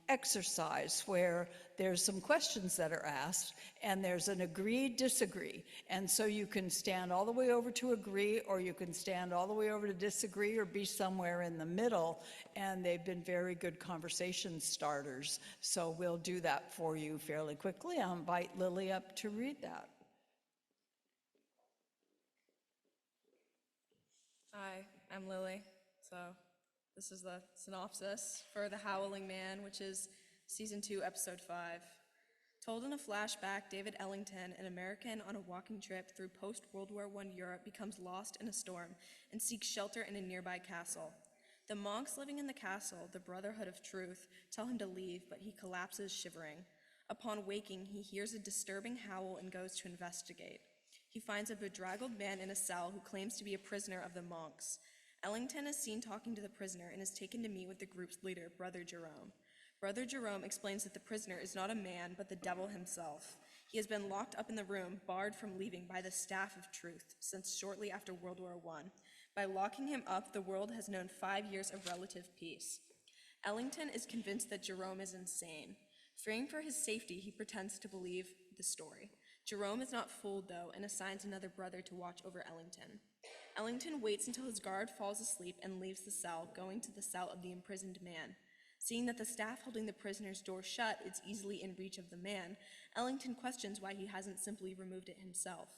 exercise where there's some questions that are asked, and there's an agree, disagree. And so you can stand all the way over to agree, or you can stand all the way over to disagree, or be somewhere in the middle. And they've been very good conversation starters. So we'll do that for you fairly quickly. I'll invite Lily up to read that. Hi, I'm Lily. So this is the synopsis for The Howling Man, which is Season 2, Episode 5. Told in a flashback, David Ellington, an American on a walking trip through post-World War I Europe, becomes lost in a storm and seeks shelter in a nearby castle. The monks living in the castle, the Brotherhood of Truth, tell him to leave, but he collapses shivering. Upon waking, he hears a disturbing howl and goes to investigate. He finds a bedraggled man in a cell who claims to be a prisoner of the monks. Ellington is seen talking to the prisoner and is taken to meet with the group's leader, Brother Jerome. Brother Jerome explains that the prisoner is not a man, but the devil himself. He has been locked up in the room, barred from leaving by the Staff of Truth, since shortly after World War I. By locking him up, the world has known 5 years of relative peace. Ellington is convinced that Jerome is insane. Fearing for his safety, he pretends to believe the story. Jerome is not fooled, though, and assigns another brother to watch over Ellington. Ellington waits until his guard falls asleep and leaves the cell, going to the cell of the imprisoned man. Seeing that the staff holding the prisoner's door shut is easily in reach of the man, Ellington questions why he hasn't simply removed it himself.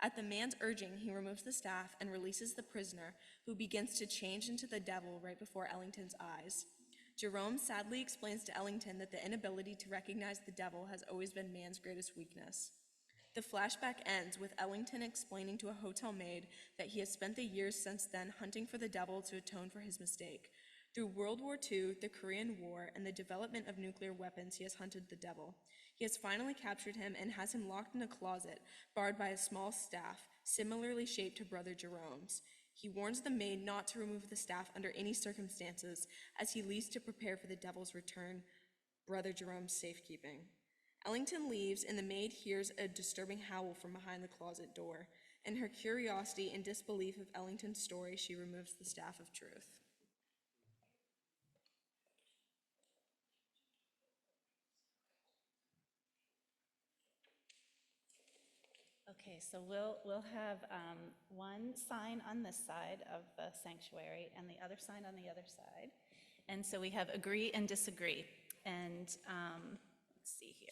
At the man's urging, he removes the staff and releases the prisoner, who begins to change into the devil right before Ellington's eyes. Jerome sadly explains to Ellington that the inability to recognize the devil has always been man's greatest weakness. The flashback ends with Ellington explaining to a hotel maid that he has spent the years since then hunting for the devil to atone for his mistake. Through World War II, the Korean War, and the development of nuclear weapons, he has hunted the devil. He has finally captured him and has him locked in a closet, barred by a small staff, similarly shaped to Brother Jerome's. He warns the maid not to remove the staff under any circumstances, as he leaves to prepare for the devil's return, Brother Jerome's safekeeping. Ellington leaves, and the maid hears a disturbing howl from behind the closet door. In her curiosity and disbelief of Ellington's story, she removes the staff of truth. Okay, so we'll have one sign on this side of the sanctuary and the other sign on the other side. And so we have agree and disagree. And let's see here.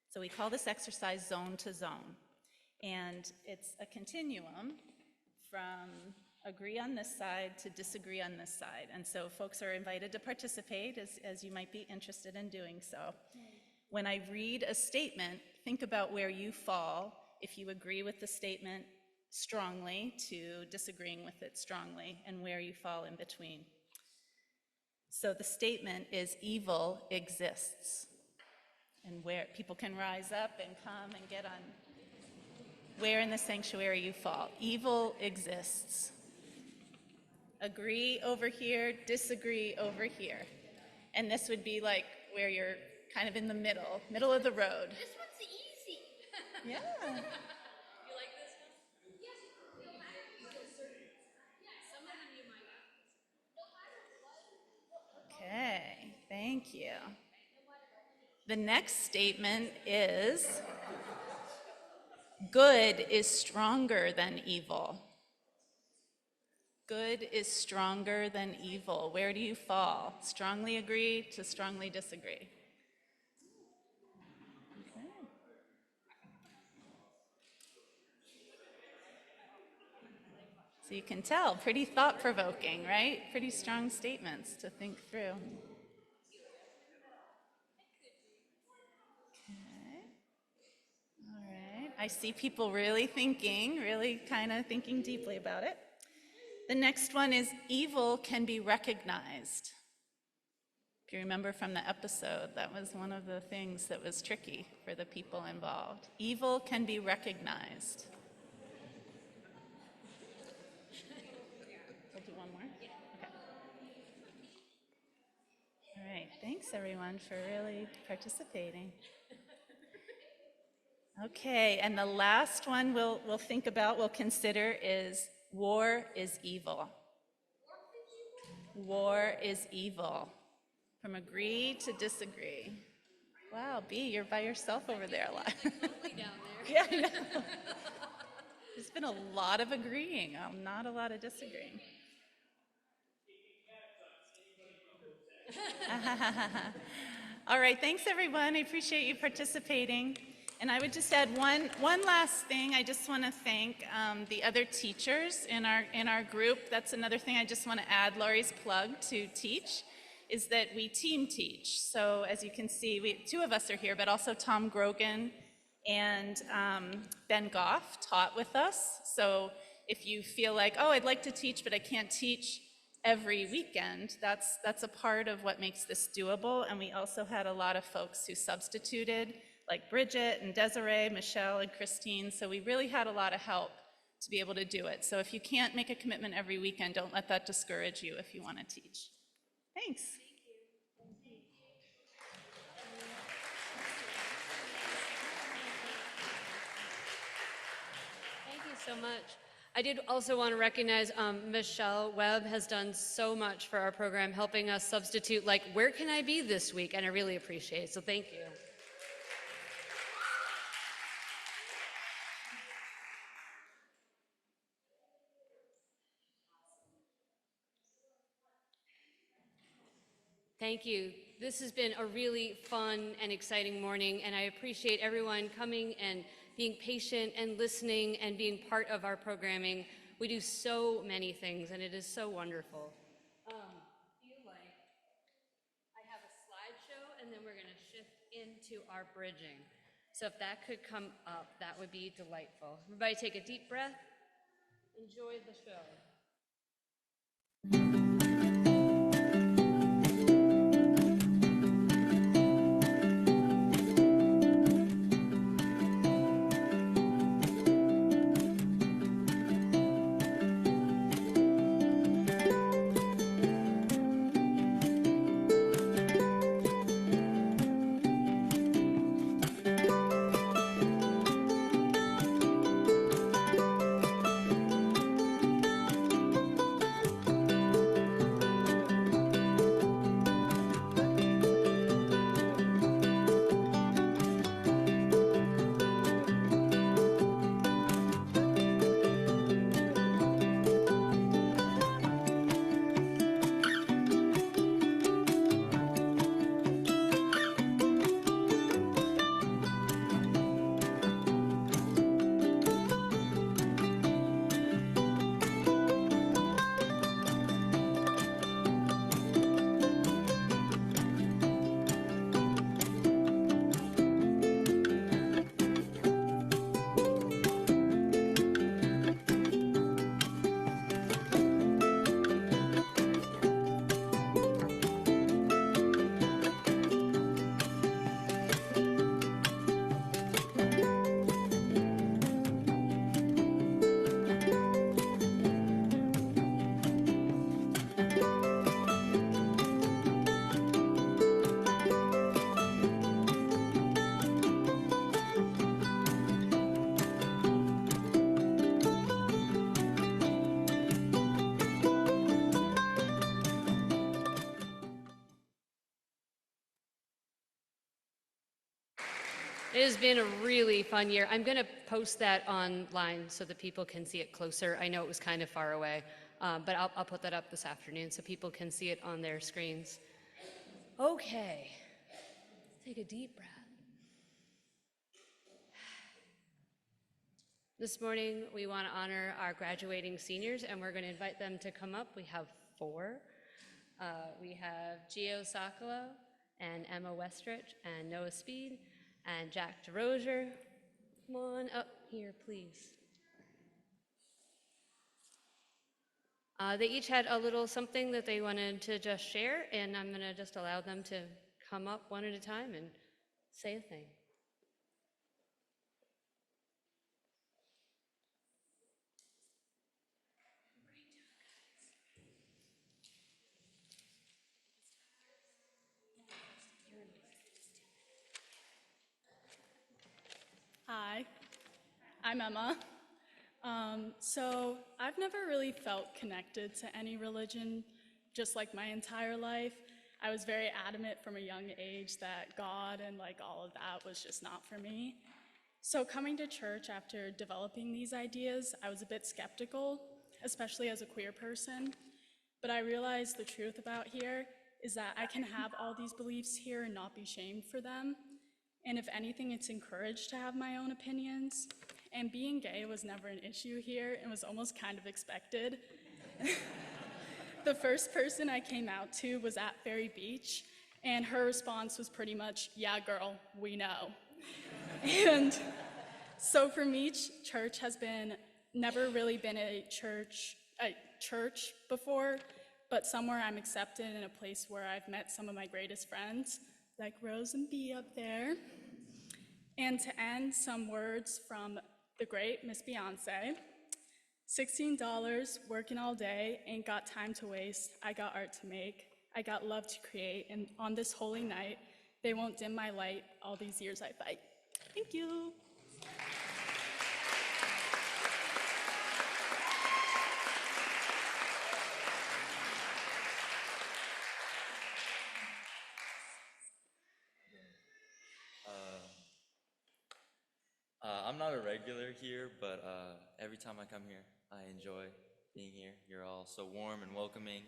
So we call this exercise zone to zone. And it's a continuum from agree on this side to disagree on this side. And so folks are invited to participate as you might be interested in doing so. When I read a statement, think about where you fall, if you agree with the statement strongly to disagreeing with it strongly, and where you fall in between. So the statement is evil exists. And where people can rise up and come and get on where in the sanctuary you fall. Evil exists. Agree over here, disagree over here. And this would be like where you're kind of in the middle of the road. This one's easy. Yeah. You like this one? Yes. Some of them you might. Okay, thank you. The next statement is good is stronger than evil. Good is stronger than evil. Where do you fall? Strongly agree to strongly disagree. Okay. So you can tell, pretty thought-provoking, right? Pretty strong statements to think through. All right, I see people really thinking, really kind of thinking deeply about it. The next one is evil can be recognized. If you remember from the episode, that was one of the things that was tricky for the people involved. Evil can be recognized. We'll do one more? Okay. All right, thanks everyone for really participating. Okay, and the last one we'll think about, we'll consider is war is evil. War is evil. From agree to disagree. Wow, B, you're by yourself over there a lot. Yeah, I know. There's been a lot of agreeing, not a lot of disagreeing. All right, thanks everyone. I appreciate you participating. And I would just add one last thing. I just want to thank the other teachers in our group. That's another thing I just want to add. Laurie's plug to teach is that we team teach. So as you can see, two of us are here, but also Tom Grogan and Ben Goff taught with us. So if you feel like, oh, I'd like to teach, but I can't teach every weekend, that's a part of what makes this doable. And we also had a lot of folks who substituted, like Bridget and Desiree, Michelle and Christine. So we really had a lot of help to be able to do it. So if you can't make a commitment every weekend, don't let that discourage you if you want to teach. Thanks. Thank you so much. I did also want to recognize Michelle Webb has done so much for our program, helping us substitute, like, where can I be this week? And I really appreciate it, so thank you. Thank you. This has been a really fun and exciting morning, and I appreciate everyone coming and being patient and listening and being part of our programming. We do so many things, and it is so wonderful. Feel like I have a slideshow, and then we're going to shift into our bridging. So if that could come up, that would be delightful. Everybody take a deep breath. Enjoy the show. It has been a really fun year. I'm going to post that online so that people can see it closer. I know it was kind of far away, but I'll put that up this afternoon so people can see it on their screens. Okay, take a deep breath. This morning, we want to honor our graduating seniors, and we're going to invite them to come up. We have 4. We have Gio Sokolow and Emma Westrich and Noah Speed and Jack DeRozier. Come on up here, please. They each had a little something that they wanted to just share, and I'm going to just allow them to come up one at a time and say a thing. Hi, I'm Emma. So I've never really felt connected to any religion, just like my entire life. I was very adamant from a young age that God and like all of that was just not for me. So coming to church after developing these ideas, I was a bit skeptical, especially as a queer person. But I realized the truth about here is that I can have all these beliefs here and not be shamed for them. And if anything, it's encouraged to have my own opinions. And being gay was never an issue here and was almost kind of expected. The first person I came out to was at Ferry Beach, and her response was pretty much, "Yeah, girl, we know." And so for me, church has never really been a church before, but somewhere I'm accepted in a place where I've met some of my greatest friends, like Rose and B up there. And to end, some words from the great Miss Beyonce. $16, working all day, ain't got time to waste, I got art to make, I got love to create, and on this holy night, they won't dim my light all these years I fight. Thank you. I'm not a regular here, but every time I come here, I enjoy being here. You're all so warm and welcoming,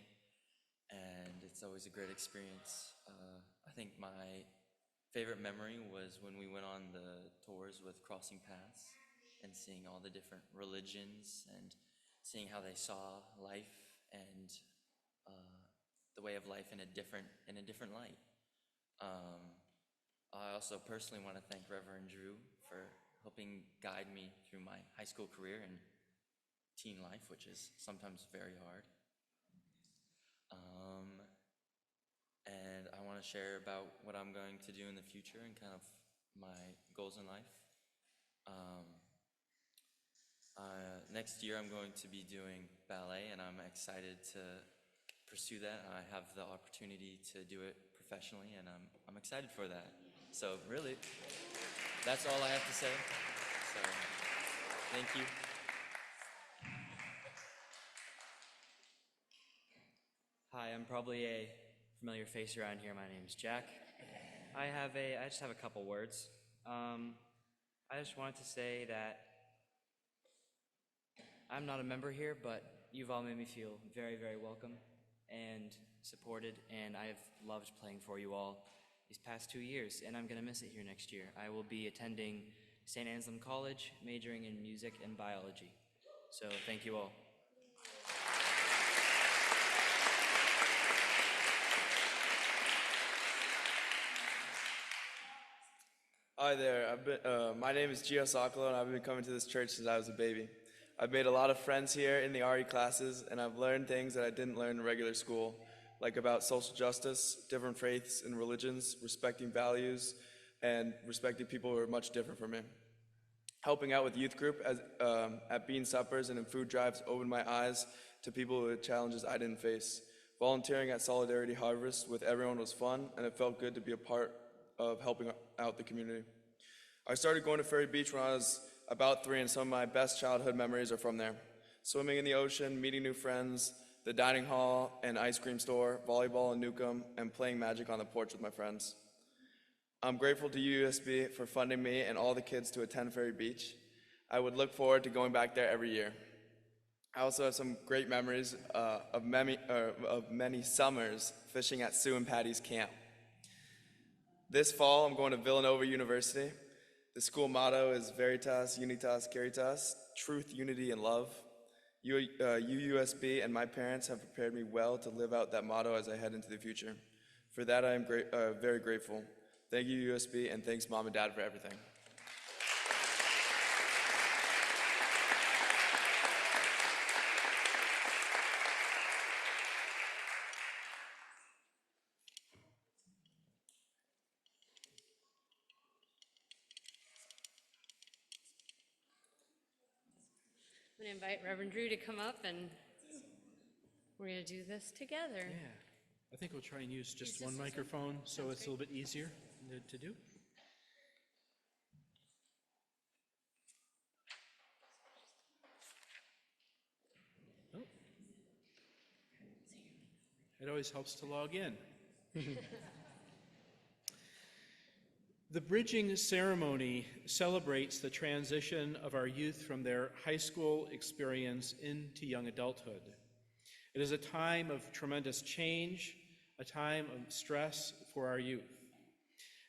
and it's always a great experience. I think my favorite memory was when we went on the tours with Crossing Paths and seeing all the different religions and seeing how they saw life and the way of life in a different light. I also personally want to thank Reverend Drew for helping guide me through my high school career and teen life, which is sometimes very hard. And I want to share about what I'm going to do in the future and kind of my goals in life. Next year I'm going to be doing ballet, and I'm excited to pursue that. I have the opportunity to do it professionally, and I'm excited for that. So really, that's all I have to say. So thank you. Hi, I'm probably a familiar face around here. My name's Jack. I just have a couple words. I just wanted to say that I'm not a member here, but you've all made me feel very, very welcome and supported, and I've loved playing for you all these past 2 years, and I'm going to miss it here next year. I will be attending St. Anselm College, majoring in music and biology. So thank you all. Hi there. My name is Gio Socolo, and I've been coming to this church since I was a baby. I've made a lot of friends here in the RE classes, and I've learned things that I didn't learn in regular school, like about social justice, different faiths and religions, respecting values, and respecting people who are much different from me. Helping out with youth group at bean suppers and in food drives opened my eyes to people with challenges I didn't face. Volunteering at Solidarity Harvest with everyone was fun, and it felt good to be a part of helping out the community. I started going to Ferry Beach when I was about 3, and some of my best childhood memories are from there. Swimming in the ocean, meeting new friends, the dining hall and ice cream store, volleyball in Newcomb, and playing magic on the porch with my friends. I'm grateful to UUSB for funding me and all the kids to attend Ferry Beach. I would look forward to going back there every year. I also have some great memories of many summers fishing at Sue and Patty's camp. This fall, I'm going to Villanova University. The school motto is Veritas, Unitas, Caritas, truth, unity, and love. UUSB and my parents have prepared me well to live out that motto as I head into the future. For that, I am very grateful. Thank you, UUSB, and thanks, Mom and Dad, for everything. I'm going to invite Reverend Drew to come up, and we're going to do this together. Yeah, I think we'll try and use just one microphone so it's a little bit easier to do. Oh. It always helps to log in. The bridging ceremony celebrates the transition of our youth from their high school experience into young adulthood. It is a time of tremendous change, a time of stress for our youth.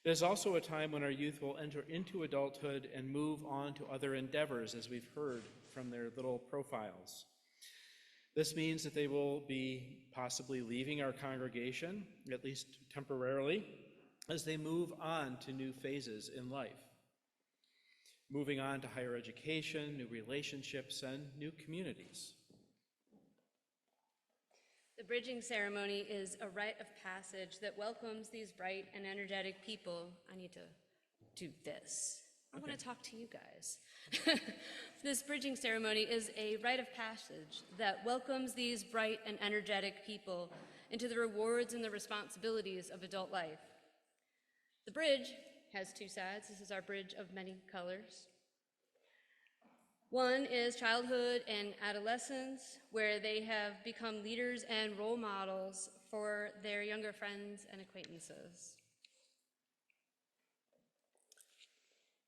It is also a time when our youth will enter into adulthood and move on to other endeavors, as we've heard from their little profiles. This means that they will be possibly leaving our congregation, at least temporarily, as they move on to new phases in life, moving on to higher education, new relationships, and new communities. The bridging ceremony is a rite of passage that welcomes these bright and energetic people. I need to do this. I want to talk to you guys. This bridging ceremony is a rite of passage that welcomes these bright and energetic people into the rewards and the responsibilities of adult life. The bridge has 2 sides. This is our bridge of many colors. One is childhood and adolescence, where they have become leaders and role models for their younger friends and acquaintances.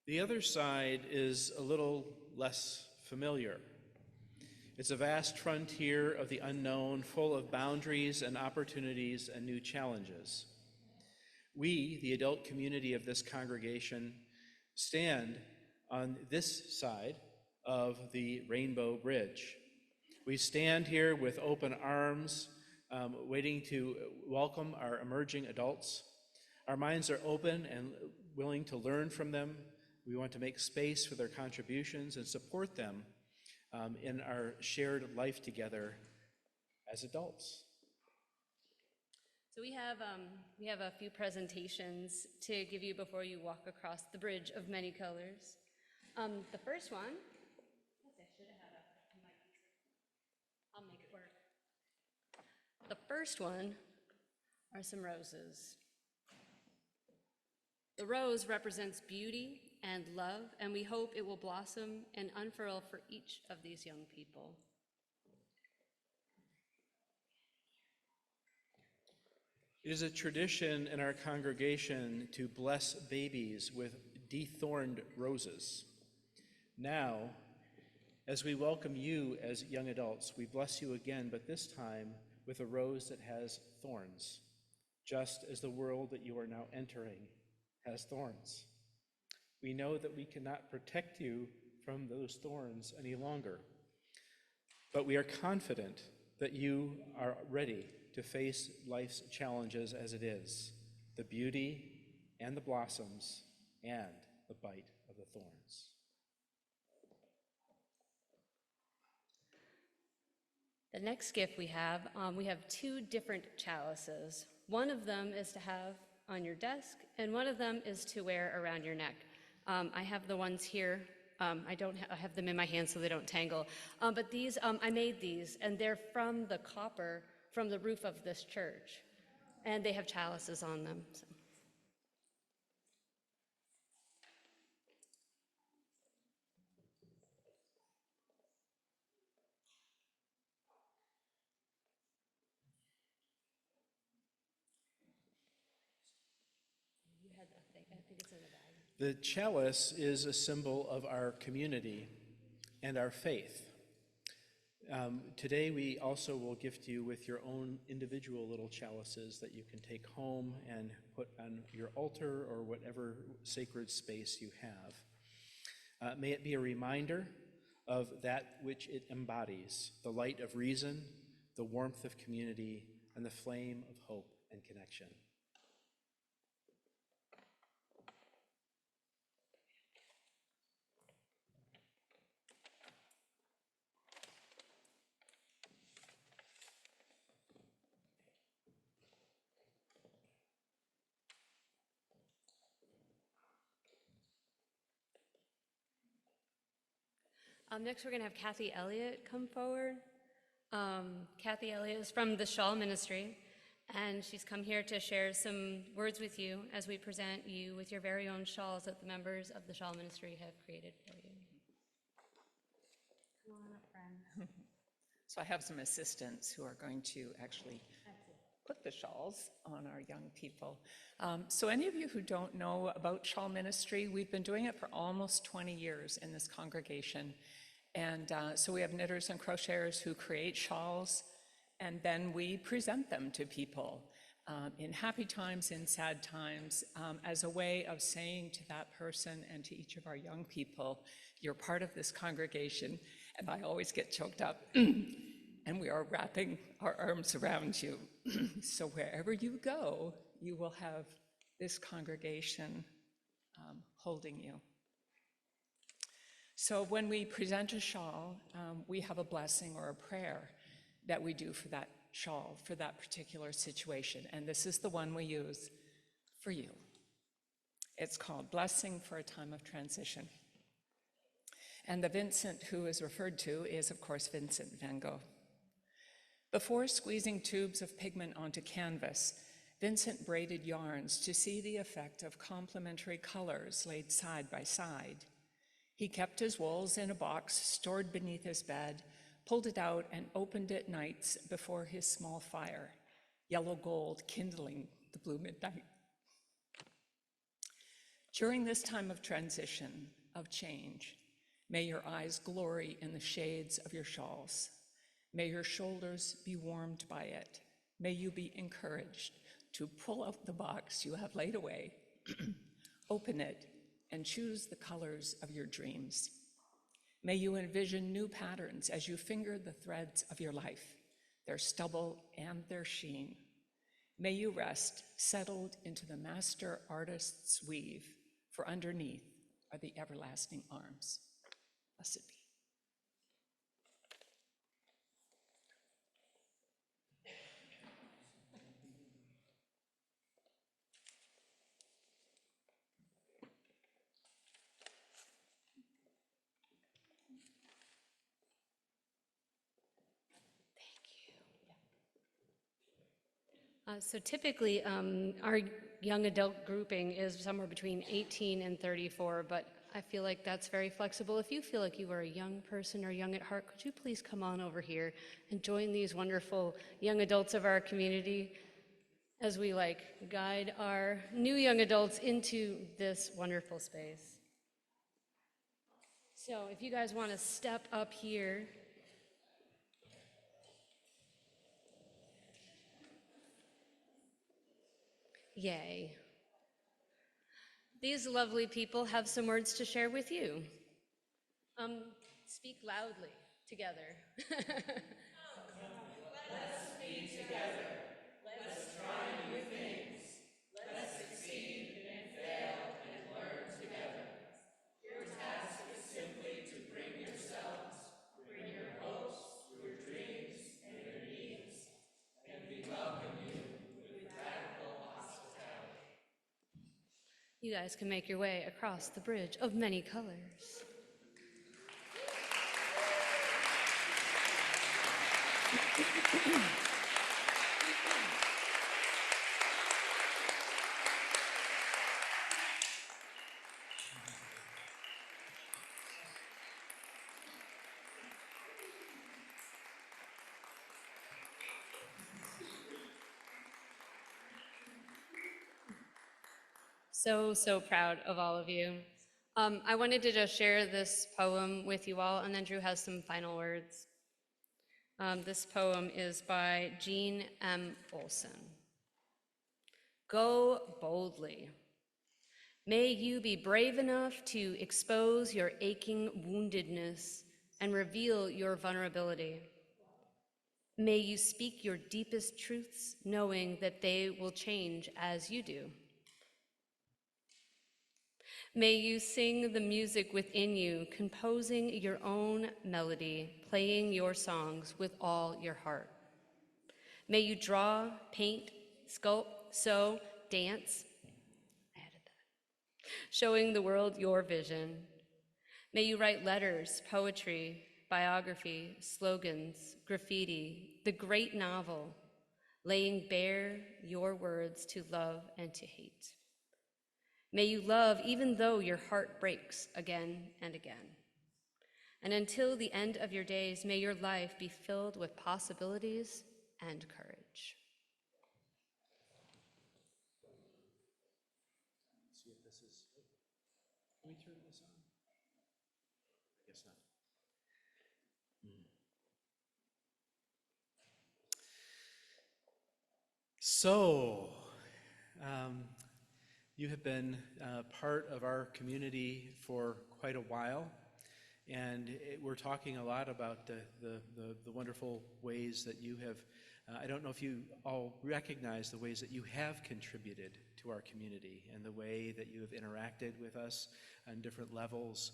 The other side is a little less familiar. It's a vast frontier of the unknown, full of boundaries and opportunities and new challenges. We, the adult community of this congregation, stand on this side of the Rainbow Bridge. We stand here with open arms, waiting to welcome our emerging adults. Our minds are open and willing to learn from them. We want to make space for their contributions and support them in our shared life together as adults. So we have a few presentations to give you before you walk across the bridge of many colors. The first one, I'll make it work. The first one are some roses. The rose represents beauty and love, and we hope it will blossom and unfurl for each of these young people. It is a tradition in our congregation to bless babies with dethorned roses. Now, as we welcome you as young adults, we bless you again, but this time with a rose that has thorns, just as the world that you are now entering has thorns. We know that we cannot protect you from those thorns any longer, but we are confident that you are ready to face life's challenges as it is, the beauty and the blossoms and the bite of the thorns. The next gift we have two different chalices. One of them is to have on your desk, and one of them is to wear around your neck. I have the ones here. I have them in my hand so they don't tangle. But these, I made these, and they're from the copper from the roof of this church. And they have chalices on them. So. The chalice is a symbol of our community and our faith. Today we also will gift you with your own individual little chalices that you can take home and put on your altar or whatever sacred space you have. May it be a reminder of that which it embodies, the light of reason, the warmth of community, and the flame of hope and connection. Next, we're going to have Kathy Elliott come forward. Kathy Elliott is from the Shawl Ministry, and she's come here to share some words with you as we present you with your very own shawls that the members of the Shawl Ministry have created for you. Come on up, friend. So I have some assistants who are going to actually put the shawls on our young people. So any of you who don't know about Shawl Ministry, we've been doing it for almost 20 years in this congregation. And so we have knitters and crocheters who create shawls, and then we present them to people in happy times, in sad times, as a way of saying to that person and to each of our young people, you're part of this congregation, and I always get choked up, and we are wrapping our arms around you. So wherever you go, you will have this congregation holding you. So when we present a shawl, we have a blessing or a prayer that we do for that shawl, for that particular situation. And this is the one we use for you. It's called Blessing for a Time of Transition. And the Vincent who is referred to is, of course, Vincent van Gogh. Before squeezing tubes of pigment onto canvas, Vincent braided yarns to see the effect of complementary colors laid side by side. He kept his wools in a box stored beneath his bed, pulled it out and opened it nights before his small fire, yellow gold kindling the blue midnight. During this time of transition, of change, May your eyes glory in the shades of your shawls. May your shoulders be warmed by it. May you be encouraged to pull out the box you have laid away, open it, and choose the colors of your dreams. May you envision new patterns as you finger the threads of your life, their stubble and their sheen. May you rest settled into the master artist's weave, for underneath are the everlasting arms. Blessed be. So typically, our young adult grouping is somewhere between 18 and 34, but I feel like that's very flexible. If you feel like you are a young person or young at heart, could you please come on over here and join these wonderful young adults of our community as we guide our new young adults into this wonderful space. So if you guys want to step up here. Yay. These lovely people have some words to share with you. Speak loudly together. Let's be together. Let's try new things. Let's succeed and fail and learn together. Your task is simply to bring yourselves, bring your hopes, your dreams, and your needs, and we welcome you with radical hospitality. You guys can make your way across the bridge of many colors. So proud of all of you. I wanted to just share this poem with you all, and then Drew has some final words. This poem is by Jean M. Olson. Go boldly. May you be brave enough to expose your aching woundedness and reveal your vulnerability. May you speak your deepest truths, knowing that they will change as you do. May you sing the music within you, composing your own melody, playing your songs with all your heart. May you draw, paint, sculpt, sew, dance, I added that, showing the world your vision. May you write letters, poetry, biography, slogans, graffiti, the great novel, laying bare your words to love and to hate. May you love even though your heart breaks again and again. And until the end of your days, may your life be filled with possibilities and courage. See if this is, can we turn this on? I guess not. So, you have been part of our community for quite a while, and we're talking a lot about the wonderful ways that you have, I don't know if you all recognize the ways that you have contributed to our community and the way that you have interacted with us on different levels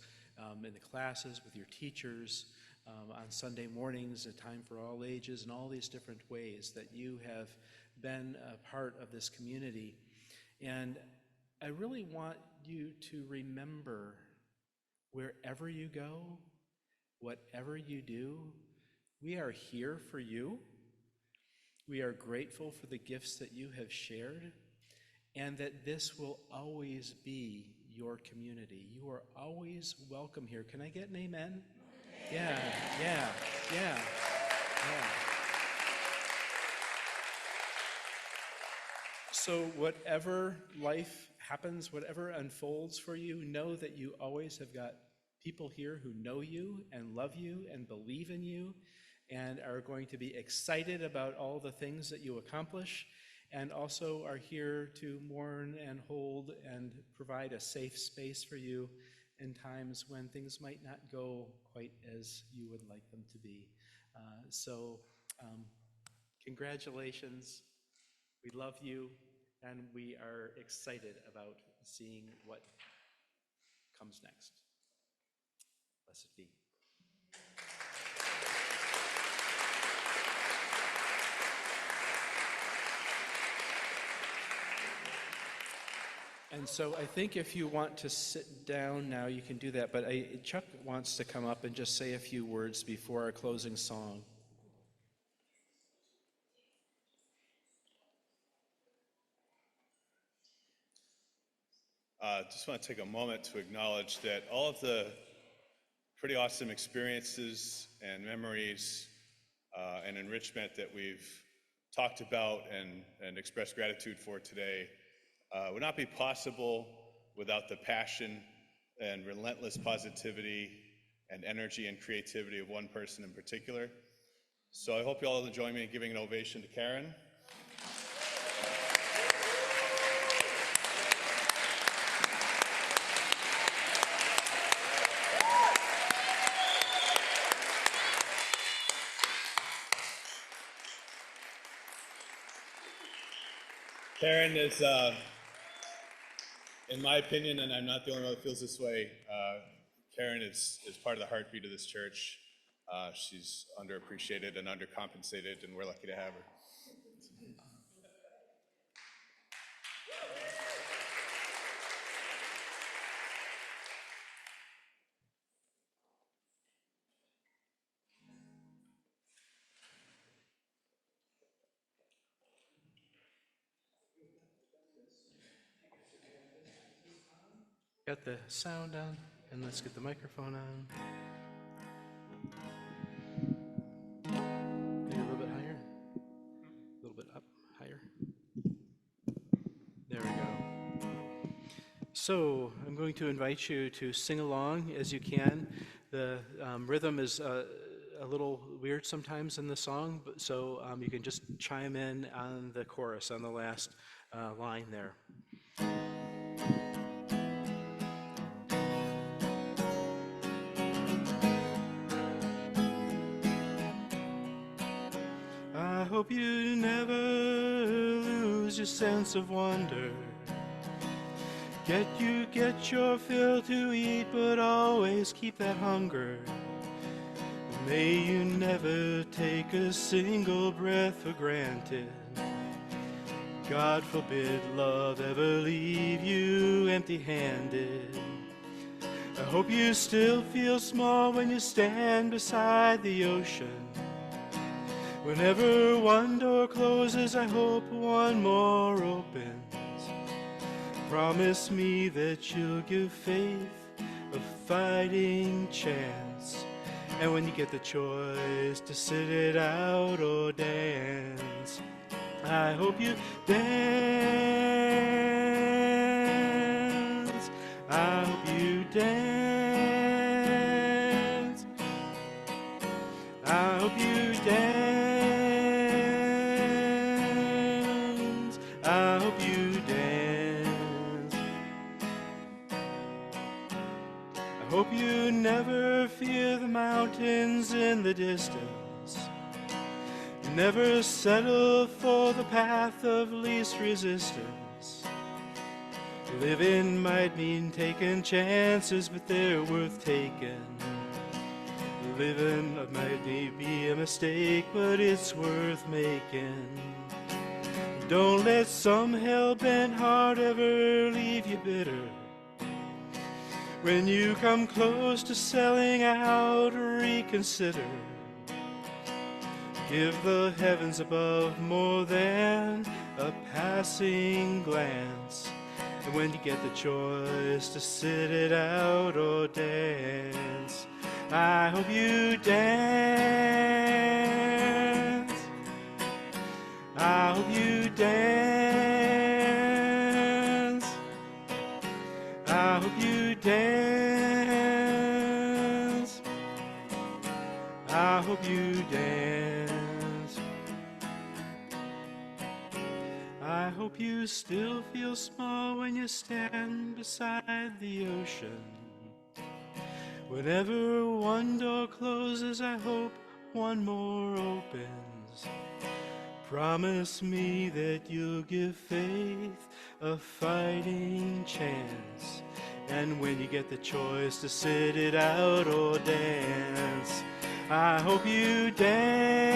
in the classes, with your teachers, on Sunday mornings, a time for all ages, and all these different ways that you have been a part of this community. And I really want you to remember, wherever you go, whatever you do, we are here for you. We are grateful for the gifts that you have shared, and that this will always be your community. You are always welcome here. Can I get an amen? Yeah. So whatever life happens, whatever unfolds for you, know that you always have got people here who know you and love you and believe in you and are going to be excited about all the things that you accomplish, and also are here to mourn and hold and provide a safe space for you in times when things might not go quite as you would like them to be. So congratulations. We love you, and we are excited about seeing what comes next. Blessed be. And so I think if you want to sit down now, you can do that. But Chuck wants to come up and just say a few words before our closing song. Just want to take a moment to acknowledge that all of the pretty awesome experiences and memories and enrichment that we've talked about and expressed gratitude for today would not be possible without the passion and relentless positivity and energy and creativity of one person in particular. So I hope you all will join me in giving an ovation to Karen. Karen is, in my opinion, and I'm not the only one that feels this way, Karen is part of the heartbeat of this church. She's underappreciated and undercompensated, and we're lucky to have her. Got the sound on, and let's get the microphone on. Maybe a little bit higher. A little bit up, higher. There we go. So I'm going to invite you to sing along as you can. The rhythm is a little weird sometimes in the song, but so you can just chime in on the chorus on the last line there. I hope you never lose your sense of wonder. Get your fill to eat, but always keep that hunger. May you never take a single breath for granted. God forbid love ever leave you empty-handed. I hope you still feel small when you stand beside the ocean. Whenever one door closes, I hope one more opens. Promise me that you'll give faith a fighting chance. And when you get the choice to sit it out or dance, I hope you dance. I hope you dance. I hope you dance. I hope you dance. I hope you never fear the mountains in the distance. Never settle for the path of least resistance. Living might mean taking chances, but they're worth taking. Living might be a mistake, but it's worth making. Don't let some hell-bent heart ever leave you bitter. When you come close to selling out, reconsider. Give the heavens above more than a passing glance. And when you get the choice to sit it out or dance, I hope you dance. I hope you dance. I hope you dance. hope you still feel small when you stand beside the ocean. Whenever one door closes, I hope one more opens. Promise me that you'll give faith a fighting chance. And when you get the choice to sit it out or dance, I hope you dance.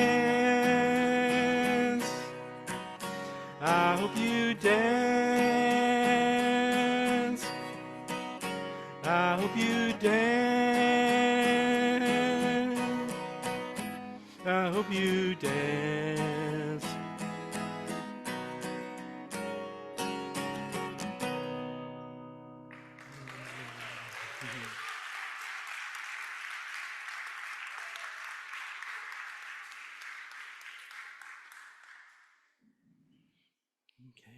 I hope you dance. I hope you dance. I hope you dance. Okay.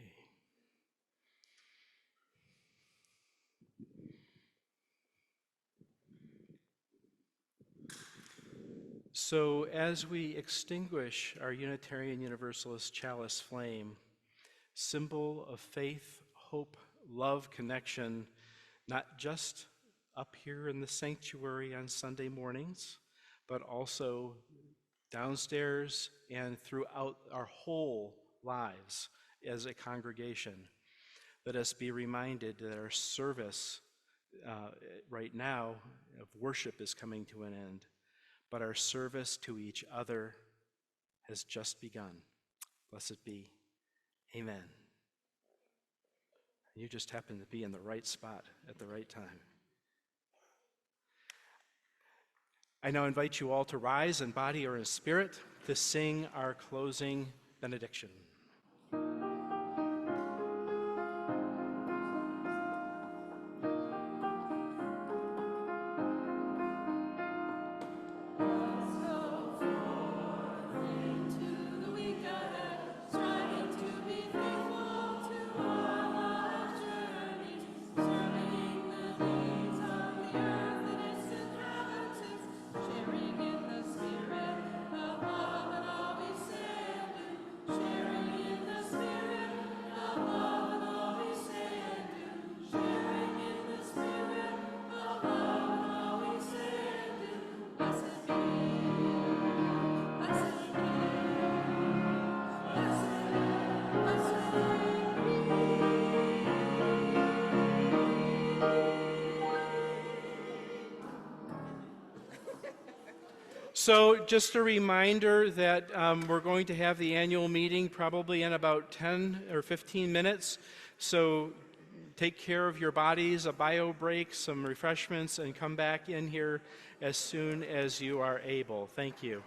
So as we extinguish our Unitarian Universalist chalice flame, symbol of faith, hope, love, connection, not just up here in the sanctuary on Sunday mornings, but also downstairs and throughout our whole lives as a congregation. Let us be reminded that our service right now of worship is coming to an end, but our service to each other has just begun. Blessed be. Amen. You just happen to be in the right spot at the right time. I now invite you all to rise in body or in spirit to sing our closing benediction. So just a reminder that we're going to have the annual meeting probably in about 10 or 15 minutes. So take care of your bodies, a bio break, some refreshments, and come back in here as soon as you are able. Thank you.